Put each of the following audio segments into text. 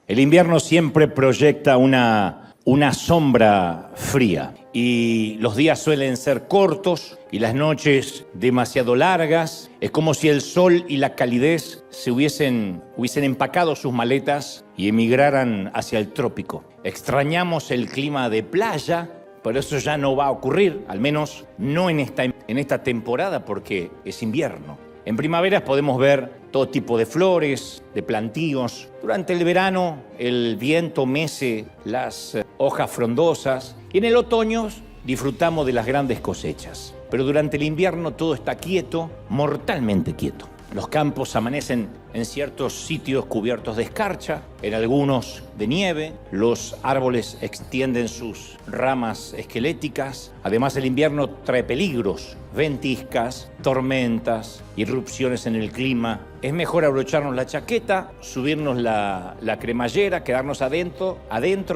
El invierno siempre proyecta una sombra fría y los días suelen ser cortos y las noches demasiado largas. Es como si el sol y la calidez se hubiesen empacado sus maletas y emigraran hacia el trópico. Extrañamos el clima de playa, pero eso ya no va a ocurrir, al menos no en esta temporada porque es invierno. En primavera podemos ver todo tipo de flores, de plantíos. Durante el verano el viento mece las hojas frondosas y en el otoño disfrutamos de las grandes cosechas. Pero durante el invierno todo está quieto, mortalmente quieto. Los campos amanecen en ciertos sitios cubiertos de escarcha, en algunos de nieve. Los árboles extienden sus ramas esqueléticas. Además, el invierno trae peligros, ventiscas, tormentas, irrupciones en el clima. Es mejor abrocharnos la chaqueta, subirnos la cremallera, quedarnos adentro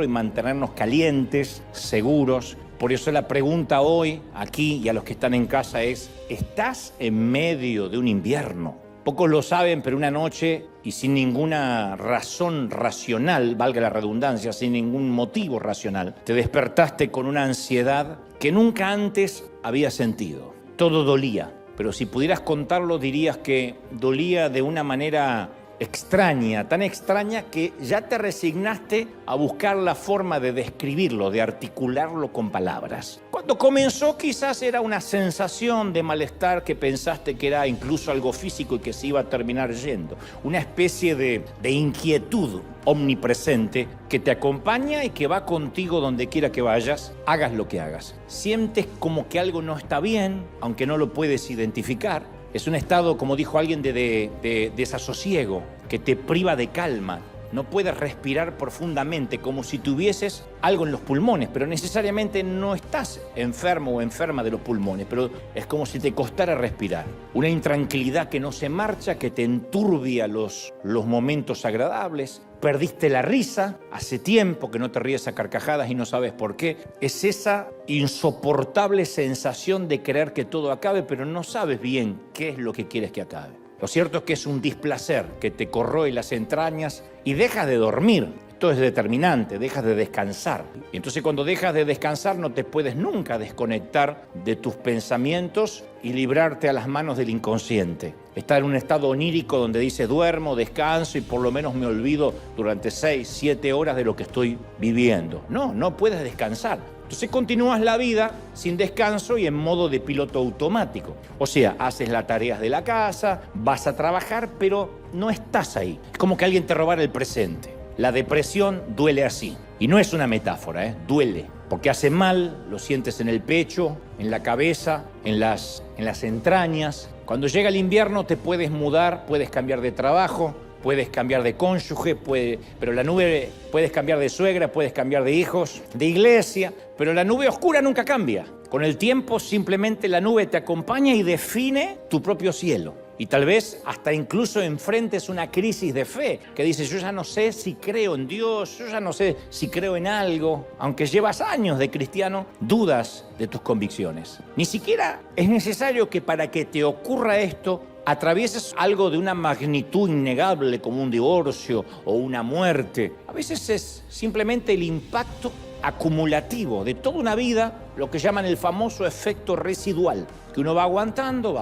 y mantenernos calientes, seguros. Por eso la pregunta hoy, aquí y a los que están en casa es: ¿estás en medio de un invierno? Pocos lo saben, pero una noche y sin ninguna razón racional, valga la redundancia, sin ningún motivo racional, te despertaste con una ansiedad que nunca antes habías sentido. Todo dolía, pero si pudieras contarlo dirías que dolía de una manera extraña, tan extraña que ya te resignaste a buscar la forma de describirlo, de articularlo con palabras. Cuando comenzó quizás era una sensación de malestar que pensaste que era incluso algo físico y que se iba a terminar yendo. Una especie de inquietud omnipresente que te acompaña y que va contigo donde quiera que vayas, hagas lo que hagas. Sientes como que algo no está bien, aunque no lo puedes identificar. Es un estado, como dijo alguien, de desasosiego, que te priva de calma. No puedes respirar profundamente, como si tuvieses algo en los pulmones, pero necesariamente no estás enfermo o enferma de los pulmones, pero es como si te costara respirar. Una intranquilidad que no se marcha, que te enturbia los momentos agradables. Perdiste la risa, hace tiempo que no te ríes a carcajadas y no sabes por qué. Es esa insoportable sensación de querer que todo acabe, pero no sabes bien qué es lo que quieres que acabe. Lo cierto es que es un displacer que te corroe las entrañas y dejas de dormir. Esto es determinante, dejas de descansar. Y entonces cuando dejas de descansar no te puedes nunca desconectar de tus pensamientos y librarte a las manos del inconsciente. Estar en un estado onírico donde dice duermo, descanso y por lo menos me olvido durante 6, 7 horas de lo que estoy viviendo. No puedes descansar. Entonces continúas la vida sin descanso y en modo de piloto automático. O sea, haces las tareas de la casa, vas a trabajar, pero no estás ahí. Es como que alguien te robara el presente. La depresión duele así. Y no es una metáfora, duele. Porque hace mal, lo sientes en el pecho, en la cabeza, en las entrañas. Cuando llega el invierno te puedes mudar, puedes cambiar de trabajo, puedes cambiar de cónyuge, pero la nube, puedes cambiar de suegra, puedes cambiar de hijos, de iglesia, pero la nube oscura nunca cambia. Con el tiempo simplemente la nube te acompaña y define tu propio cielo. Y tal vez hasta incluso enfrentes una crisis de fe, que dices, yo ya no sé si creo en Dios, yo ya no sé si creo en algo. Aunque llevas años de cristiano, dudas de tus convicciones. Ni siquiera es necesario que para que te ocurra esto, atravieses algo de una magnitud innegable como un divorcio o una muerte. A veces es simplemente el impacto acumulativo de toda una vida, lo que llaman el famoso efecto residual, que uno va aguantando,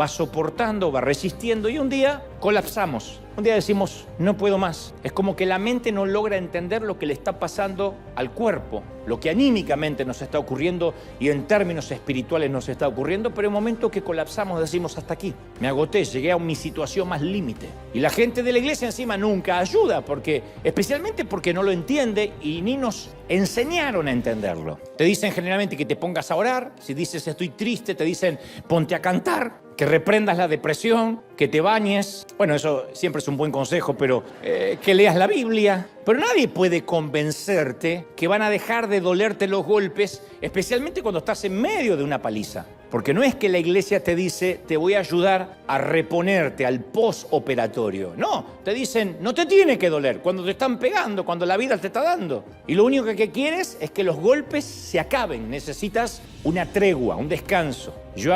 va soportando, va resistiendo y un día colapsamos. Un día decimos, no puedo más. Es como que la mente no logra entender lo que le está pasando al cuerpo, lo que anímicamente nos está ocurriendo y en términos espirituales nos está ocurriendo, pero en el momento que colapsamos decimos, hasta aquí, me agoté, llegué a mi situación más límite. Y la gente de la iglesia encima nunca ayuda, especialmente porque no lo entiende y ni nos enseñaron a entenderlo. Te dicen generalmente que te pongas a orar, si dices estoy triste, te dicen ponte a cantar, que reprendas la depresión, que te bañes. Bueno, eso siempre es un buen consejo, pero que leas la Biblia. Pero nadie puede convencerte que van a dejar de dolerte los golpes, especialmente cuando estás en medio de una paliza. Porque no es que la iglesia te dice, te voy a ayudar a reponerte al postoperatorio. No, te dicen, no te tiene que doler cuando te están pegando, cuando la vida te está dando. Y lo único que quieres es que los golpes se acaben. Necesitas una tregua, un descanso. Yo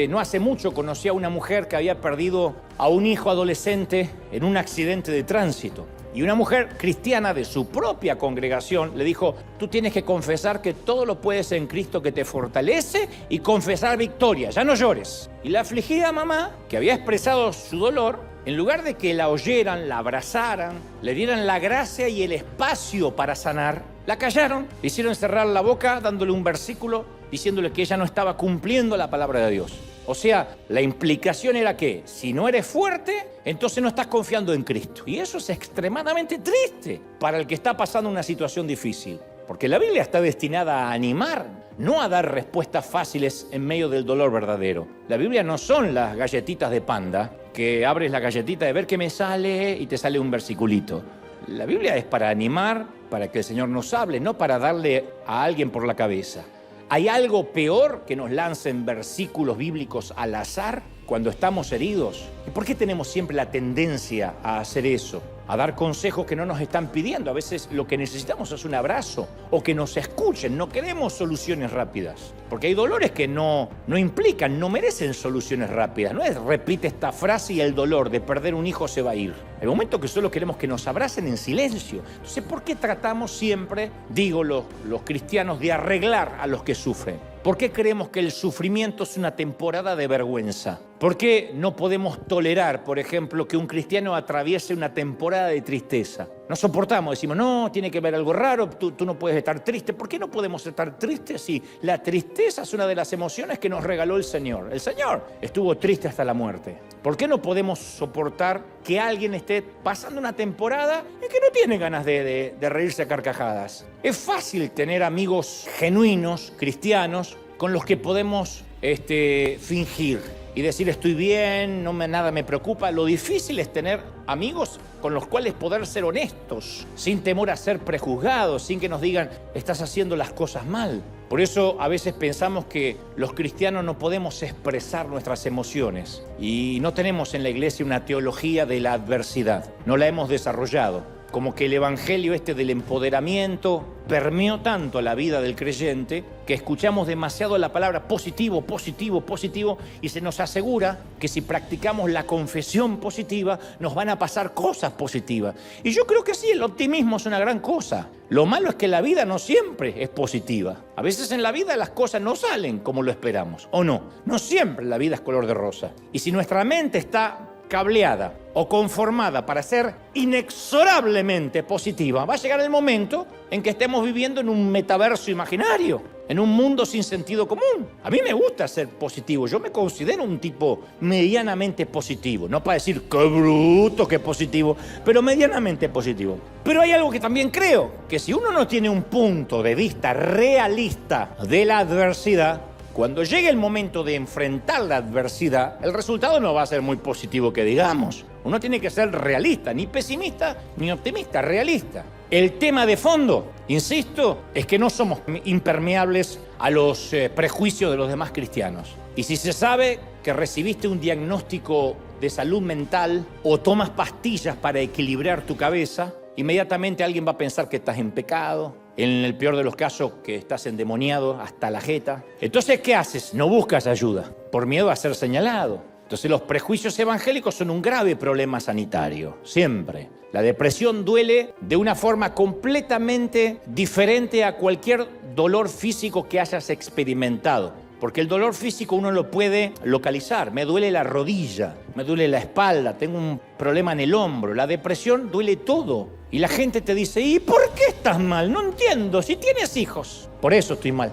no hace mucho conocí a una mujer que había perdido a un hijo adolescente en un accidente de tránsito. Y una mujer cristiana de su propia congregación le dijo, tú tienes que confesar que todo lo puedes en Cristo que te fortalece y confesar victoria, ya no llores. Y la afligida mamá, que había expresado su dolor, en lugar de que la oyeran, la abrazaran, le dieran la gracia y el espacio para sanar, la callaron, le hicieron cerrar la boca dándole un versículo diciéndole que ella no estaba cumpliendo la palabra de Dios. O sea, la implicación era que si no eres fuerte, entonces no estás confiando en Cristo. Y eso es extremadamente triste para el que está pasando una situación difícil. Porque la Biblia está destinada a animar, no a dar respuestas fáciles en medio del dolor verdadero. La Biblia no son las galletitas de Panda, que abres la galletita de ver qué me sale y te sale un versiculito. La Biblia es para animar, para que el Señor nos hable, no para darle a alguien por la cabeza. ¿Hay algo peor que nos lancen versículos bíblicos al azar cuando estamos heridos? ¿Y por qué tenemos siempre la tendencia a hacer eso? A dar consejos que no nos están pidiendo. A veces lo que necesitamos es un abrazo o que nos escuchen. No queremos soluciones rápidas. Porque hay dolores que no implican, no merecen soluciones rápidas. No es repite esta frase y el dolor de perder un hijo se va a ir. Hay momentos que solo queremos que nos abracen en silencio. Entonces, ¿por qué tratamos siempre, digo los cristianos, de arreglar a los que sufren? ¿Por qué creemos que el sufrimiento es una temporada de vergüenza? ¿Por qué no podemos tolerar, por ejemplo, que un cristiano atraviese una temporada de tristeza? No soportamos, decimos, no, tiene que haber algo raro, tú no puedes estar triste. ¿Por qué no podemos estar tristes si la tristeza es una de las emociones que nos regaló el Señor? El Señor estuvo triste hasta la muerte. ¿Por qué no podemos soportar que alguien esté pasando una temporada en que no tiene ganas de reírse a carcajadas? Es fácil tener amigos genuinos, cristianos, con los que podemos fingir y decir estoy bien, nada me preocupa. Lo difícil es tener amigos con los cuales poder ser honestos, sin temor a ser prejuzgados, sin que nos digan estás haciendo las cosas mal. Por eso a veces pensamos que los cristianos no podemos expresar nuestras emociones y no tenemos en la iglesia una teología de la adversidad, no la hemos desarrollado. Como que el evangelio del empoderamiento permeó tanto la vida del creyente que escuchamos demasiado la palabra positivo, positivo, positivo y se nos asegura que si practicamos la confesión positiva nos van a pasar cosas positivas. Y yo creo que sí, el optimismo es una gran cosa. Lo malo es que la vida no siempre es positiva. A veces en la vida las cosas no salen como lo esperamos, ¿o no? No siempre la vida es color de rosa. Y si nuestra mente está cableada o conformada para ser inexorablemente positiva, va a llegar el momento en que estemos viviendo en un metaverso imaginario, en un mundo sin sentido común. A mí me gusta ser positivo, yo me considero un tipo medianamente positivo, no para decir qué bruto, qué positivo, pero medianamente positivo. Pero hay algo que también creo, que si uno no tiene un punto de vista realista de la adversidad, cuando llegue el momento de enfrentar la adversidad, el resultado no va a ser muy positivo que digamos. Uno tiene que ser realista, ni pesimista ni optimista, realista. El tema de fondo, insisto, es que no somos impermeables a los prejuicios de los demás cristianos. Y si se sabe que recibiste un diagnóstico de salud mental o tomas pastillas para equilibrar tu cabeza, inmediatamente alguien va a pensar que estás en pecado, en el peor de los casos que estás endemoniado hasta la jeta. Entonces, ¿qué haces? No buscas ayuda por miedo a ser señalado. Entonces, los prejuicios evangélicos son un grave problema sanitario, siempre. La depresión duele de una forma completamente diferente a cualquier dolor físico que hayas experimentado. Porque el dolor físico uno lo puede localizar. Me duele la rodilla, me duele la espalda, tengo un problema en el hombro. La depresión duele todo. Y la gente te dice, ¿y por qué estás mal? No entiendo, si tienes hijos. Por eso estoy mal.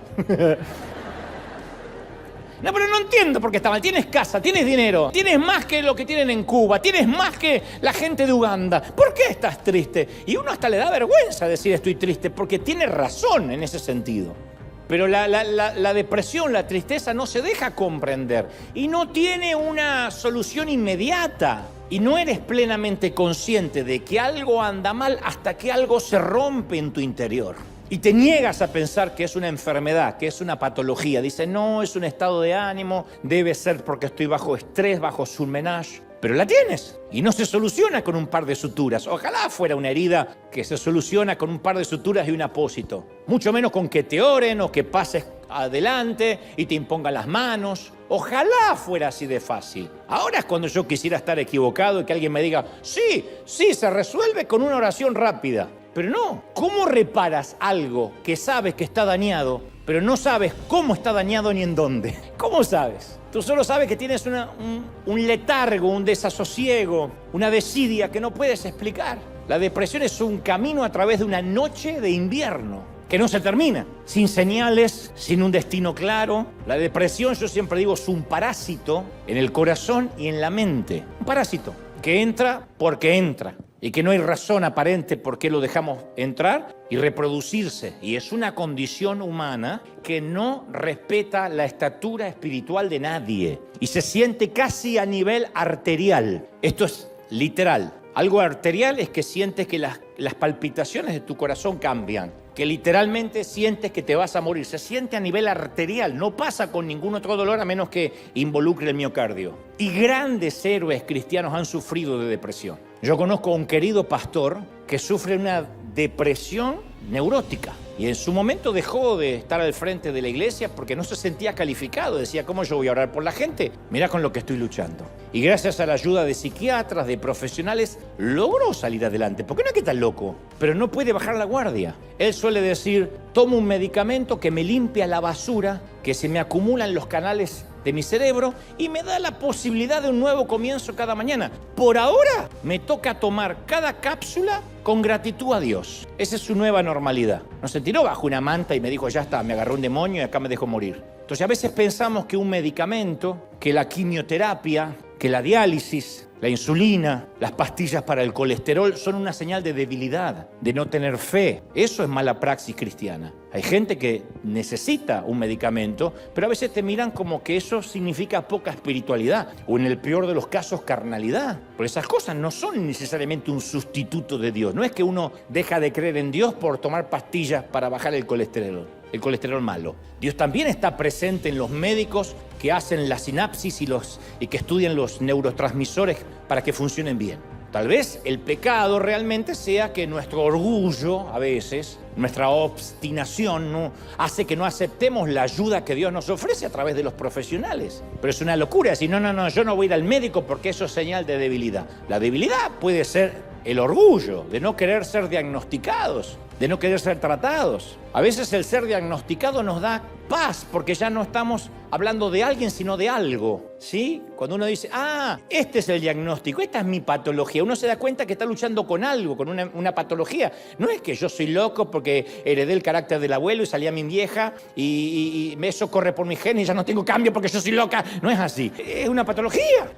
No, pero no entiendo por qué está mal. Tienes casa, tienes dinero, tienes más que lo que tienen en Cuba, tienes más que la gente de Uganda. ¿Por qué estás triste? Y uno hasta le da vergüenza decir estoy triste, porque tiene razón en ese sentido. Pero la depresión, la tristeza no se deja comprender y no tiene una solución inmediata. Y no eres plenamente consciente de que algo anda mal hasta que algo se rompe en tu interior. Y te niegas a pensar que es una enfermedad, que es una patología. Dices, no, es un estado de ánimo, debe ser porque estoy bajo estrés, bajo surmenage. Pero la tienes y no se soluciona con un par de suturas. Ojalá fuera una herida que se soluciona con un par de suturas y un apósito. Mucho menos con que te oren o que pases adelante y te impongan las manos Ojalá fuera así de fácil. Ahora es cuando yo quisiera estar equivocado y que alguien me diga, sí, se resuelve con una oración rápida. Pero no, ¿cómo reparas algo que sabes que está dañado, pero no sabes cómo está dañado ni en dónde? ¿Cómo sabes? Tú solo sabes que tienes un letargo, un desasosiego, una desidia que no puedes explicar. La depresión es un camino a través de una noche de invierno que no se termina, sin señales, sin un destino claro. La depresión, yo siempre digo, es un parásito en el corazón y en la mente. Un parásito que entra porque entra y que no hay razón aparente por qué lo dejamos entrar y reproducirse. Y es una condición humana que no respeta la estatura espiritual de nadie y se siente casi a nivel arterial. Esto es literal. Algo arterial es que sientes que las palpitaciones de tu corazón cambian, que literalmente sientes que te vas a morir. Se siente a nivel arterial, no pasa con ningún otro dolor a menos que involucre el miocardio. Y grandes héroes cristianos han sufrido de depresión. Yo conozco a un querido pastor que sufre una depresión neurótica y en su momento dejó de estar al frente de la iglesia porque no se sentía calificado. Decía, ¿cómo yo voy a orar por la gente? Mirá con lo que estoy luchando. Y gracias a la ayuda de psiquiatras, de profesionales, logró salir adelante. Porque no es que está loco, pero no puede bajar la guardia. Él suele decir, tomo un medicamento que me limpia la basura que se me acumula en los canales de mi cerebro y me da la posibilidad de un nuevo comienzo cada mañana. Por ahora me toca tomar cada cápsula con gratitud a Dios. Esa es su nueva normalidad. No se tiró bajo una manta y me dijo, ya está, me agarró un demonio y acá me dejó morir. Entonces a veces pensamos que un medicamento, que la quimioterapia, que la diálisis, la insulina, las pastillas para el colesterol son una señal de debilidad, de no tener fe. Eso es mala praxis cristiana. Hay gente que necesita un medicamento, pero a veces te miran como que eso significa poca espiritualidad o en el peor de los casos carnalidad. Pero esas cosas no son necesariamente un sustituto de Dios. No es que uno deja de creer en Dios por tomar pastillas para bajar el colesterol malo. Dios también está presente en los médicos que hacen la sinapsis y que estudian los neurotransmisores para que funcionen bien. Tal vez el pecado realmente sea que nuestro orgullo, a veces, nuestra obstinación, ¿no?, hace que no aceptemos la ayuda que Dios nos ofrece a través de los profesionales. Pero es una locura decir, no, yo no voy a ir al médico porque eso es señal de debilidad. La debilidad puede ser el orgullo de no querer ser diagnosticados, de no querer ser tratados. A veces el ser diagnosticado nos da paz porque ya no estamos hablando de alguien sino de algo, ¿sí? Cuando uno dice, este es el diagnóstico, esta es mi patología, uno se da cuenta que está luchando con algo, con una patología. No es que yo soy loco porque heredé el carácter del abuelo y salí a mi vieja y eso corre por mi genes y ya no tengo cambio porque yo soy loca. No es así, es una patología.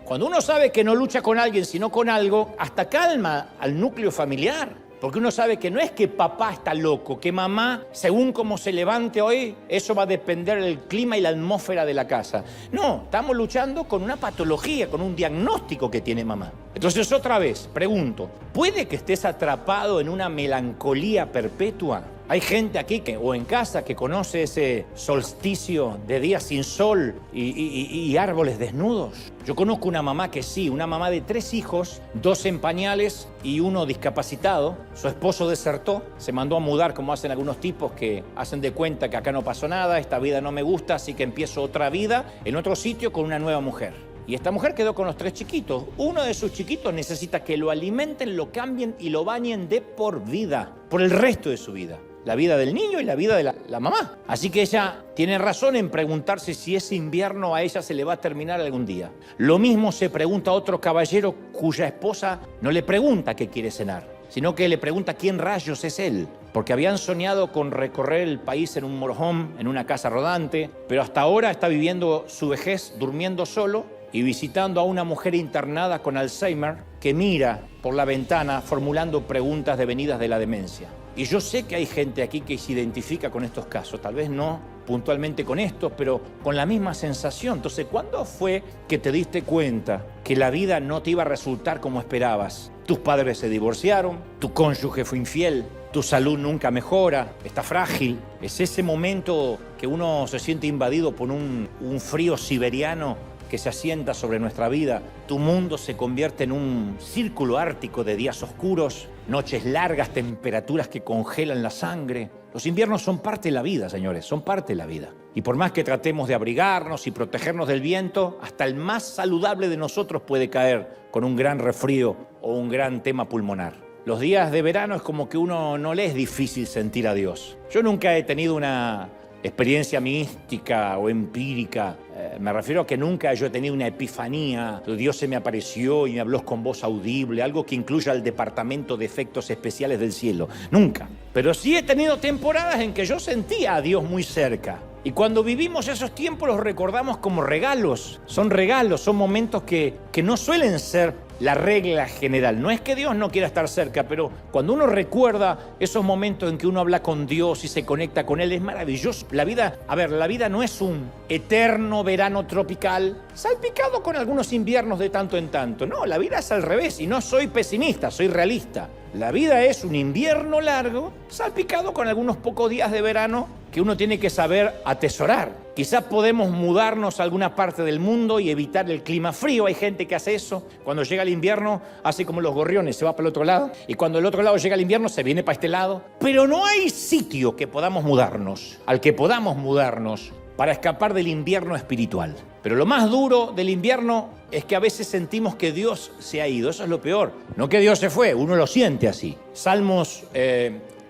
Cuando uno sabe que no lucha con alguien sino con algo, hasta calma al núcleo familiar. Porque uno sabe que no es que papá está loco, que mamá, según cómo se levante hoy, eso va a depender del clima y la atmósfera de la casa. No, estamos luchando con una patología, con un diagnóstico que tiene mamá. Entonces otra vez, pregunto, ¿puede que estés atrapado en una melancolía perpetua? Hay gente aquí o en casa que conoce ese solsticio de días sin sol y árboles desnudos. Yo conozco una mamá que sí, una mamá de 3 hijos, 2 en pañales y 1 discapacitado. Su esposo desertó, se mandó a mudar como hacen algunos tipos que hacen de cuenta que acá no pasó nada, esta vida no me gusta, así que empiezo otra vida en otro sitio con una nueva mujer. Y esta mujer quedó con los 3 chiquitos. Uno de sus chiquitos necesita que lo alimenten, lo cambien y lo bañen de por vida, por el resto de su vida. La vida del niño y la vida de la mamá. Así que ella tiene razón en preguntarse si ese invierno a ella se le va a terminar algún día. Lo mismo se pregunta otro caballero cuya esposa no le pregunta qué quiere cenar, sino que le pregunta quién rayos es él. Porque habían soñado con recorrer el país en un motorhome, en una casa rodante, pero hasta ahora está viviendo su vejez durmiendo solo y visitando a una mujer internada con Alzheimer que mira por la ventana formulando preguntas devenidas de la demencia. Y yo sé que hay gente aquí que se identifica con estos casos, tal vez no puntualmente con estos, pero con la misma sensación. Entonces, ¿cuándo fue que te diste cuenta que la vida no te iba a resultar como esperabas? Tus padres se divorciaron, tu cónyuge fue infiel, tu salud nunca mejora, está frágil. Es ese momento que uno se siente invadido por un frío siberiano que se asienta sobre nuestra vida. Tu mundo se convierte en un círculo ártico de días oscuros. noches largas, temperaturas que congelan la sangre. Los inviernos son parte de la vida, señores, son parte de la vida. Y por más que tratemos de abrigarnos y protegernos del viento, hasta el más saludable de nosotros puede caer con un gran resfrío o un gran tema pulmonar. Los días de verano es como que uno no le es difícil sentir a Dios. Yo nunca he tenido una experiencia mística o empírica. Me refiero a que nunca yo he tenido una epifanía. Dios se me apareció y me habló con voz audible, algo que incluya el departamento de efectos especiales del cielo. Nunca. Pero sí he tenido temporadas en que yo sentía a Dios muy cerca. Y cuando vivimos esos tiempos los recordamos como regalos. Son momentos que no suelen ser la regla general. No es que Dios no quiera estar cerca, pero cuando uno recuerda esos momentos en que uno habla con Dios y se conecta con Él, es maravilloso. La vida no es un eterno verano tropical, salpicado con algunos inviernos de tanto en tanto. No, la vida es al revés, y no soy pesimista, soy realista. La vida es un invierno largo, salpicado con algunos pocos días de verano que uno tiene que saber atesorar. Quizás podemos mudarnos a alguna parte del mundo y evitar el clima frío. Hay gente que hace eso. Cuando llega el invierno, hace como los gorriones, se va para el otro lado. Y cuando el otro lado llega el invierno, se viene para este lado. Pero no hay sitio que podamos mudarnos, al que podamos mudarnos para escapar del invierno espiritual. Pero lo más duro del invierno es que a veces sentimos que Dios se ha ido. Eso es lo peor. No que Dios se fue, uno lo siente así. Salmos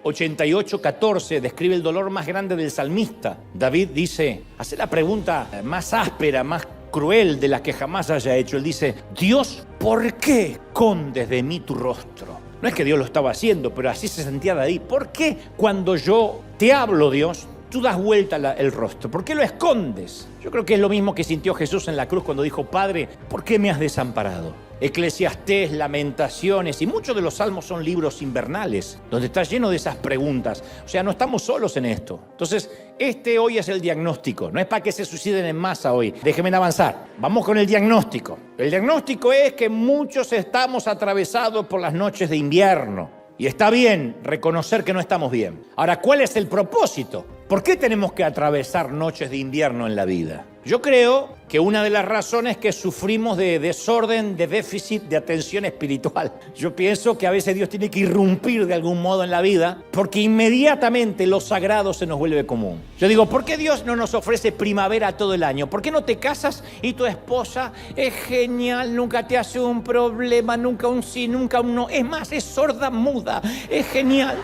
88:14 describe el dolor más grande del salmista. David dice, hace la pregunta más áspera, más cruel de la que jamás haya hecho. Él dice, Dios, ¿por qué escondes de mí tu rostro? No es que Dios lo estaba haciendo, pero así se sentía David. ¿Por qué cuando yo te hablo, Dios, tú das vuelta el rostro? ¿Por qué lo escondes? Yo creo que es lo mismo que sintió Jesús en la cruz cuando dijo, Padre, ¿por qué me has desamparado? Eclesiastés, Lamentaciones y muchos de los salmos son libros invernales, donde está lleno de esas preguntas. O sea, no estamos solos en esto. Entonces, hoy es el diagnóstico. No es para que se suiciden en masa hoy. Déjenme avanzar. Vamos con el diagnóstico. El diagnóstico es que muchos estamos atravesados por las noches de invierno. Y está bien reconocer que no estamos bien. Ahora, ¿cuál es el propósito? ¿Por qué tenemos que atravesar noches de invierno en la vida? Yo creo que una de las razones es que sufrimos de desorden, de déficit de atención espiritual. Yo pienso que a veces Dios tiene que irrumpir de algún modo en la vida porque inmediatamente lo sagrado se nos vuelve común. Yo digo, ¿por qué Dios no nos ofrece primavera todo el año? ¿Por qué no te casas y tu esposa es genial, nunca te hace un problema, nunca un sí, nunca un no? Es más, es sorda muda, es genial.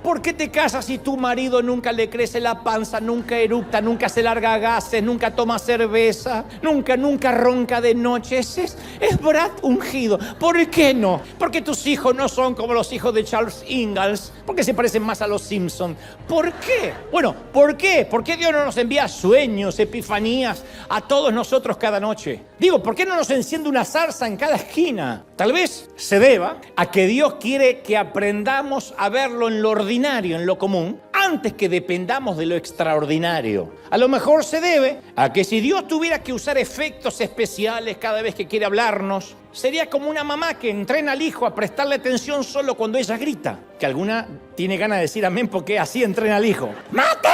¿Por qué te casas si tu marido nunca le crece la panza, nunca eructa, nunca se larga gases, nunca toma cerveza, nunca ronca de noche? Es Brad ungido. ¿Por qué no? Porque tus hijos no son como los hijos de Charles Ingalls, porque se parecen más a los Simpsons. ¿Por qué? Bueno, ¿por qué? ¿Por qué Dios no nos envía sueños, epifanías a todos nosotros cada noche? Digo, ¿por qué no nos enciende una zarza en cada esquina? Tal vez se deba a que Dios quiere que aprendamos a verlo en lo ordinario, en lo común, antes que dependamos de lo extraordinario. A lo mejor se debe a que si Dios tuviera que usar efectos especiales cada vez que quiere hablarnos, sería como una mamá que entrena al hijo a prestarle atención solo cuando ella grita. Que alguna tiene ganas de decir amén porque así entrena al hijo. ¡Mateo!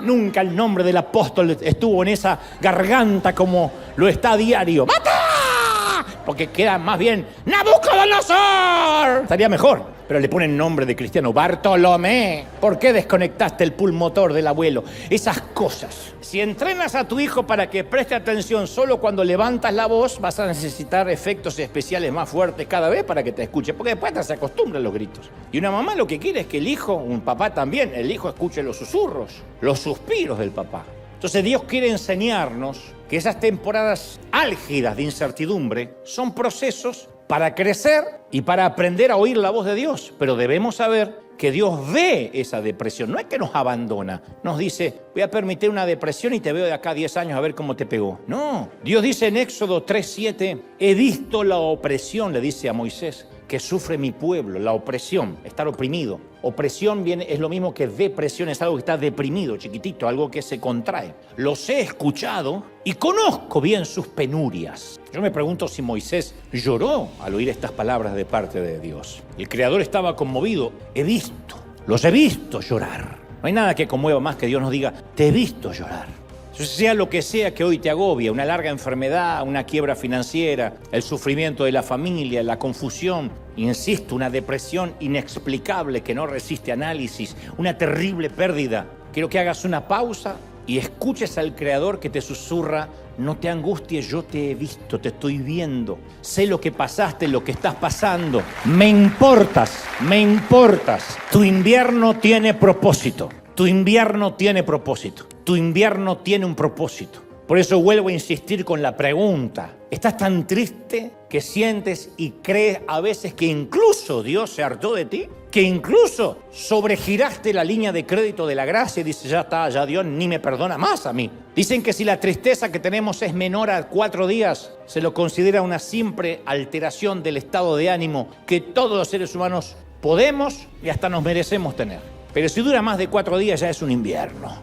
Nunca el nombre del apóstol estuvo en esa garganta como lo está a diario. ¡Mateo! Porque queda más bien ¡Nabucodonosor! Estaría mejor. Pero le ponen nombre de cristiano, Bartolomé. ¿Por qué desconectaste el pulmotor del abuelo? Esas cosas. Si entrenas a tu hijo para que preste atención solo cuando levantas la voz, vas a necesitar efectos especiales más fuertes cada vez para que te escuche, porque después se acostumbra a los gritos. Y una mamá lo que quiere es que el hijo, un papá también, el hijo escuche los susurros, los suspiros del papá. Entonces Dios quiere enseñarnos que esas temporadas álgidas de incertidumbre son procesos para crecer y para aprender a oír la voz de Dios. Pero debemos saber que Dios ve esa depresión. No es que nos abandona. Nos dice, voy a permitir una depresión y te veo de acá a 10 años a ver cómo te pegó. No. Dios dice en Éxodo 3:7, he visto la opresión, le dice a Moisés, que sufre mi pueblo, la opresión, estar oprimido. Opresión es lo mismo que depresión, es algo que está deprimido, chiquitito, algo que se contrae. Los he escuchado y conozco bien sus penurias. Yo me pregunto si Moisés lloró al oír estas palabras de parte de Dios. El Creador estaba conmovido. Los he visto llorar. No hay nada que conmueva más que Dios nos diga, te he visto llorar. Sea lo que sea que hoy te agobia, una larga enfermedad, una quiebra financiera, el sufrimiento de la familia, la confusión, insisto, una depresión inexplicable que no resiste análisis, una terrible pérdida. Quiero que hagas una pausa y escuches al Creador que te susurra: no te angusties, yo te he visto, te estoy viendo. Sé lo que pasaste, lo que estás pasando. Me importas, me importas. Tu invierno tiene propósito. Tu invierno tiene propósito. Tu invierno tiene un propósito. Por eso vuelvo a insistir con la pregunta. ¿Estás tan triste que sientes y crees a veces que incluso Dios se hartó de ti? ¿Que incluso sobregiraste la línea de crédito de la gracia y dices: ya está, ya Dios ni me perdona más a mí? Dicen que si la tristeza que tenemos es menor a 4 días, se lo considera una simple alteración del estado de ánimo que todos los seres humanos podemos y hasta nos merecemos tener. Pero si dura más de 4 días ya es un invierno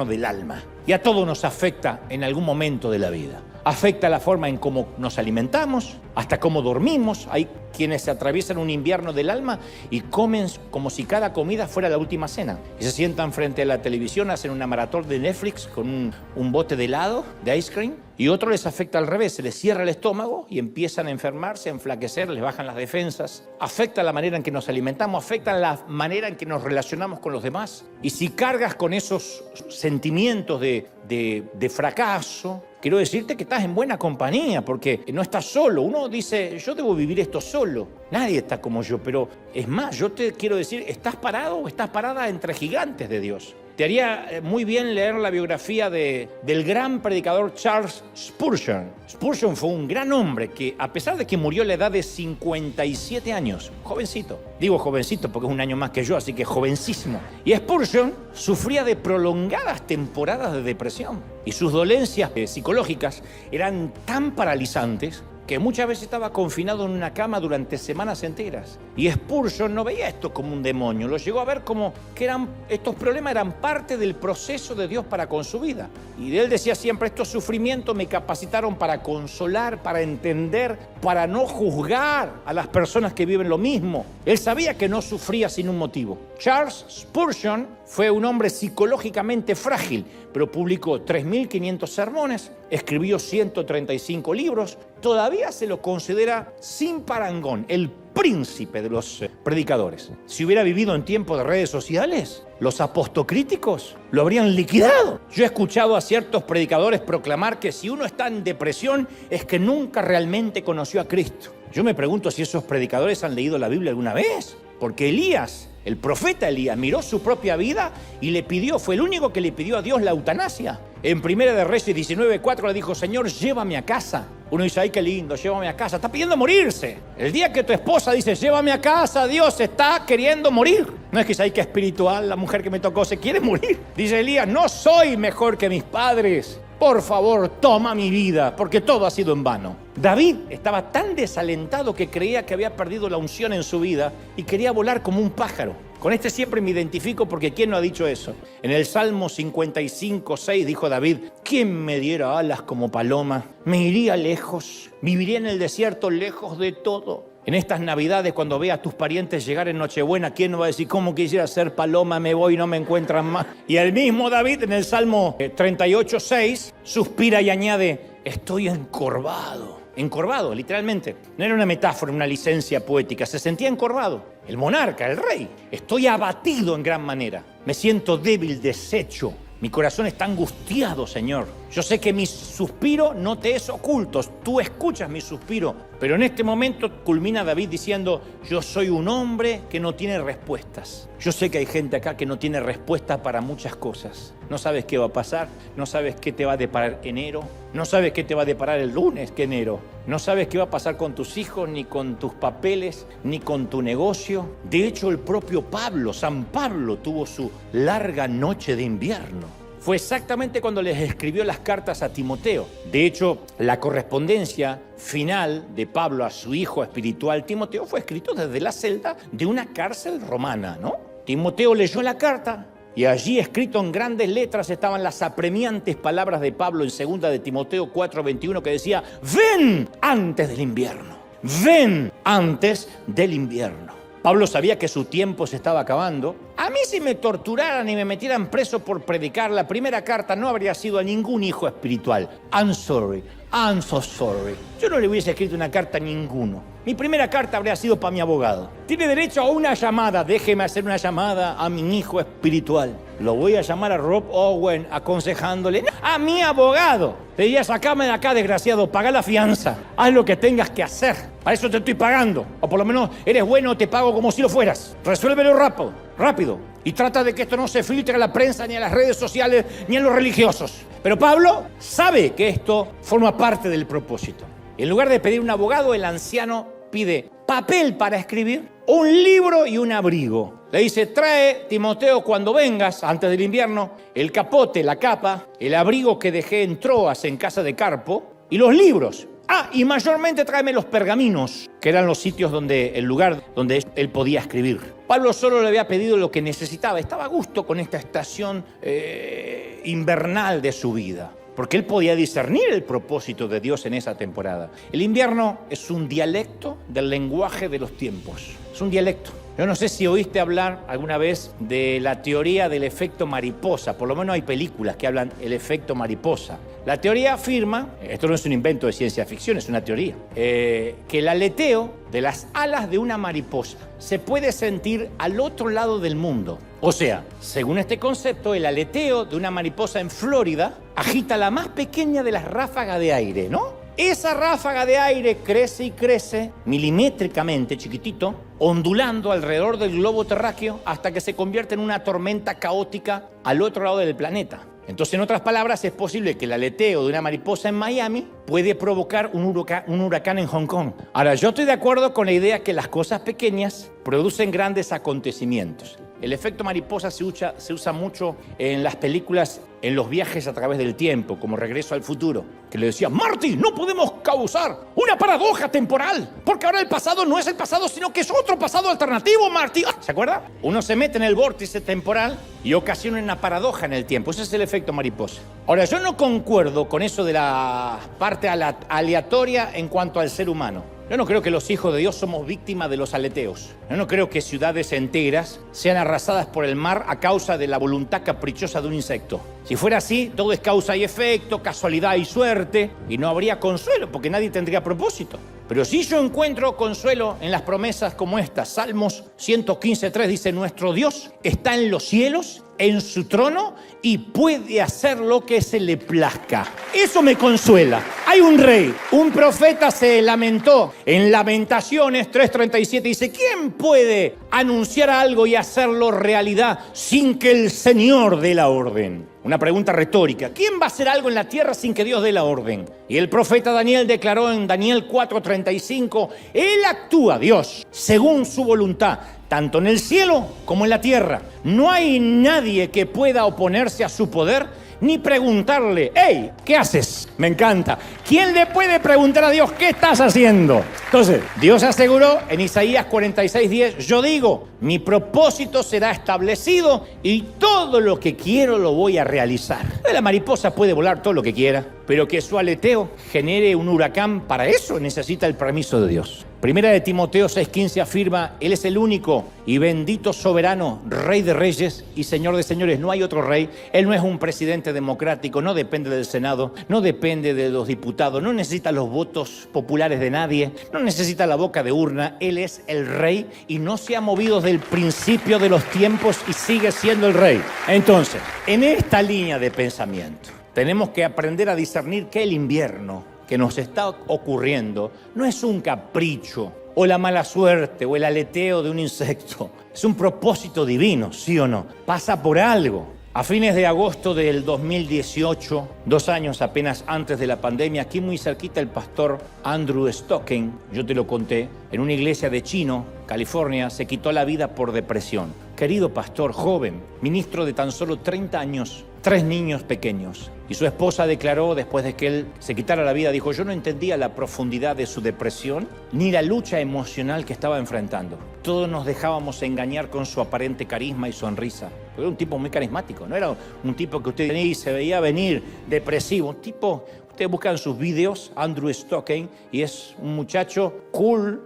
del alma. Y a todos nos afecta en algún momento de la vida. Afecta la forma en cómo nos alimentamos, hasta cómo dormimos. Hay quienes atraviesan un invierno del alma y comen como si cada comida fuera la última cena. Y se sientan frente a la televisión, hacen una maratón de Netflix con un bote de helado, de ice cream. Y otro les afecta al revés, se les cierra el estómago y empiezan a enfermarse, a enflaquecer, les bajan las defensas. Afecta la manera en que nos alimentamos, afecta la manera en que nos relacionamos con los demás. Y si cargas con esos sentimientos de fracaso, quiero decirte que estás en buena compañía, porque no estás solo. Uno dice: yo debo vivir esto solo. Nadie está como yo, pero es más, yo te quiero decir, estás parado o estás parada entre gigantes de Dios. Te haría muy bien leer la biografía del gran predicador Charles Spurgeon. Spurgeon fue un gran hombre que, a pesar de que murió a la edad de 57 años, jovencito, digo jovencito porque es un año más que yo, así que jovencísimo. Y Spurgeon sufría de prolongadas temporadas de depresión y sus dolencias psicológicas eran tan paralizantes que muchas veces estaba confinado en una cama durante semanas enteras. Y Spurgeon no veía esto como un demonio, lo llegó a ver como que estos problemas eran parte del proceso de Dios para con su vida. Y él decía siempre: estos sufrimientos me capacitaron para consolar, para entender, para no juzgar a las personas que viven lo mismo. Él sabía que no sufría sin un motivo. Charles Spurgeon fue un hombre psicológicamente frágil, pero publicó 3.500 sermones, escribió 135 libros. Todavía se lo considera sin parangón el príncipe de los predicadores. Si hubiera vivido en tiempos de redes sociales, los apostocríticos lo habrían liquidado. Yo he escuchado a ciertos predicadores proclamar que si uno está en depresión es que nunca realmente conoció a Cristo. Yo me pregunto si esos predicadores han leído la Biblia alguna vez, porque Elías, el profeta Elías, miró su propia vida y fue el único que le pidió a Dios la eutanasia. En Primera de Reyes 19:4 le dijo: Señor, llévame a casa. Uno dice: ay, qué lindo, llévame a casa. Está pidiendo morirse. El día que tu esposa dice: llévame a casa, Dios está queriendo morir. No es que sea, ay, qué espiritual, la mujer que me tocó se quiere morir. Dice Elías: no soy mejor que mis padres. Por favor, toma mi vida, porque todo ha sido en vano. David estaba tan desalentado que creía que había perdido la unción en su vida y quería volar como un pájaro. Con este siempre me identifico, porque ¿quién no ha dicho eso? En el Salmo 55:6 dijo David: ¿quién me diera alas como paloma? Me iría lejos, viviría en el desierto lejos de todo. En estas Navidades, cuando vea a tus parientes llegar en Nochebuena, ¿quién no va a decir: cómo quisiera ser paloma, me voy y no me encuentran más? Y el mismo David, en el Salmo 38:6, suspira y añade: estoy encorvado. Encorvado, literalmente. No era una metáfora, una licencia poética. Se sentía encorvado. El monarca, el rey. Estoy abatido en gran manera. Me siento débil, deshecho. Mi corazón está angustiado, Señor. Yo sé que mi suspiro no te es oculto. Tú escuchas mi suspiro. Pero en este momento culmina David diciendo: yo soy un hombre que no tiene respuestas. Yo sé que hay gente acá que no tiene respuesta para muchas cosas. No sabes qué va a pasar. No sabes qué te va a deparar enero. No sabes qué te va a deparar el lunes que enero. No sabes qué va a pasar con tus hijos, ni con tus papeles, ni con tu negocio. De hecho, el propio Pablo, San Pablo, tuvo su larga noche de invierno. Fue exactamente cuando les escribió las cartas a Timoteo. De hecho, la correspondencia final de Pablo a su hijo espiritual Timoteo fue escrito desde la celda de una cárcel romana, ¿no? Timoteo leyó la carta y allí, escrito en grandes letras, estaban las apremiantes palabras de Pablo en 2 de Timoteo 4:21, que decía: ven antes del invierno, ven antes del invierno. Pablo sabía que su tiempo se estaba acabando. A mí, si me torturaran y me metieran preso por predicar, la primera carta no habría sido a ningún hijo espiritual. I'm sorry, I'm so sorry. Yo no le hubiese escrito una carta a ninguno. Mi primera carta habría sido para mi abogado. Tiene derecho a una llamada. Déjeme hacer una llamada a mi hijo espiritual. Lo voy a llamar a Rob Owen aconsejándole. A mi abogado. Le diría, sacame de acá, desgraciado. Paga la fianza. Haz lo que tengas que hacer. Para eso te estoy pagando. O por lo menos eres bueno, te pago como si lo fueras. Resuélvelo rápido. Y trata de que esto no se filtre a la prensa, ni a las redes sociales, ni a los religiosos. Pero Pablo sabe que esto forma parte del propósito. En lugar de pedir un abogado, el anciano pide papel para escribir, un libro y un abrigo. Le dice, trae, Timoteo, cuando vengas, antes del invierno, el capote, la capa, el abrigo que dejé en Troas en casa de Carpo y los libros. Y mayormente tráeme los pergaminos, que eran los sitios el lugar donde él podía escribir. Pablo solo le había pedido lo que necesitaba. Estaba a gusto con esta estación invernal de su vida, porque él podía discernir el propósito de Dios en esa temporada. El invierno es un dialecto del lenguaje de los tiempos. Es un dialecto. Yo no sé si oíste hablar alguna vez de la teoría del efecto mariposa. Por lo menos hay películas que hablan del efecto mariposa. La teoría afirma, esto no es un invento de ciencia ficción, es una teoría, que el aleteo de las alas de una mariposa se puede sentir al otro lado del mundo. O sea, según este concepto, el aleteo de una mariposa en Florida agita la más pequeña de las ráfagas de aire, ¿no? Esa ráfaga de aire crece y crece milimétricamente, chiquitito, ondulando alrededor del globo terráqueo hasta que se convierte en una tormenta caótica al otro lado del planeta. Entonces, en otras palabras, es posible que el aleteo de una mariposa en Miami puede provocar un huracán en Hong Kong. Ahora, yo estoy de acuerdo con la idea que las cosas pequeñas producen grandes acontecimientos. El efecto mariposa se usa mucho en las películas, en los viajes a través del tiempo, como Regreso al Futuro, que le decía, Marty, no podemos causar una paradoja temporal, porque ahora el pasado no es el pasado, sino que es otro pasado alternativo, Marty. ¿Se acuerda? Uno se mete en el vórtice temporal y ocasiona una paradoja en el tiempo. Ese es el efecto mariposa. Ahora, yo no concuerdo con eso de la parte aleatoria en cuanto al ser humano. Yo no creo que los hijos de Dios somos víctimas de los aleteos. Yo no creo que ciudades enteras sean arrasadas por el mar a causa de la voluntad caprichosa de un insecto. Si fuera así, todo es causa y efecto, casualidad y suerte, y no habría consuelo, porque nadie tendría propósito. Pero si yo encuentro consuelo en las promesas como estas, Salmos 115:3 dice, nuestro Dios está en los cielos, en su trono, y puede hacer lo que se le plazca. Eso me consuela. Hay un rey, un profeta se lamentó. En Lamentaciones 3:37 dice, ¿quién puede anunciar algo y hacerlo realidad sin que el Señor dé la orden? Una pregunta retórica. ¿Quién va a hacer algo en la tierra sin que Dios dé la orden? Y el profeta Daniel declaró en Daniel 4:35, Él actúa, Dios, según su voluntad, tanto en el cielo como en la tierra. No hay nadie que pueda oponerse a su poder ni preguntarle, hey, ¿qué haces? Me encanta. ¿Quién le puede preguntar a Dios, qué estás haciendo? Entonces, Dios aseguró en Isaías 46:10, yo digo, mi propósito será establecido y todo lo que quiero lo voy a realizar. La mariposa puede volar todo lo que quiera, pero que su aleteo genere un huracán, para eso necesita el permiso de Dios. Primera de Timoteo 6:15 afirma, Él es el único y bendito soberano, Rey de reyes y Señor de señores. No hay otro rey. Él no es un presidente democrático, no depende del Senado, no depende de los diputados, no necesita los votos populares de nadie, no necesita la boca de urna. Él es el Rey y no se ha movido desde el principio de los tiempos y sigue siendo el Rey. Entonces, en esta línea de pensamiento, tenemos que aprender a discernir que el invierno que nos está ocurriendo no es un capricho o la mala suerte o el aleteo de un insecto. Es un propósito divino, ¿sí o no? Pasa por algo. A fines de agosto del 2018, 2 años apenas antes de la pandemia, aquí muy cerquita el pastor Andrew Stocken, yo te lo conté, en una iglesia de Chino, California, se quitó la vida por depresión. Querido pastor, joven, ministro de tan solo 30 años, 3 niños pequeños. Y su esposa declaró, después de que él se quitara la vida, dijo, yo no entendía la profundidad de su depresión ni la lucha emocional que estaba enfrentando. Todos nos dejábamos engañar con su aparente carisma y sonrisa. Era un tipo muy carismático, no era un tipo que usted venía y se veía venir depresivo. Un tipo, ustedes buscan sus videos, Andrew Stocken, y es un muchacho cool,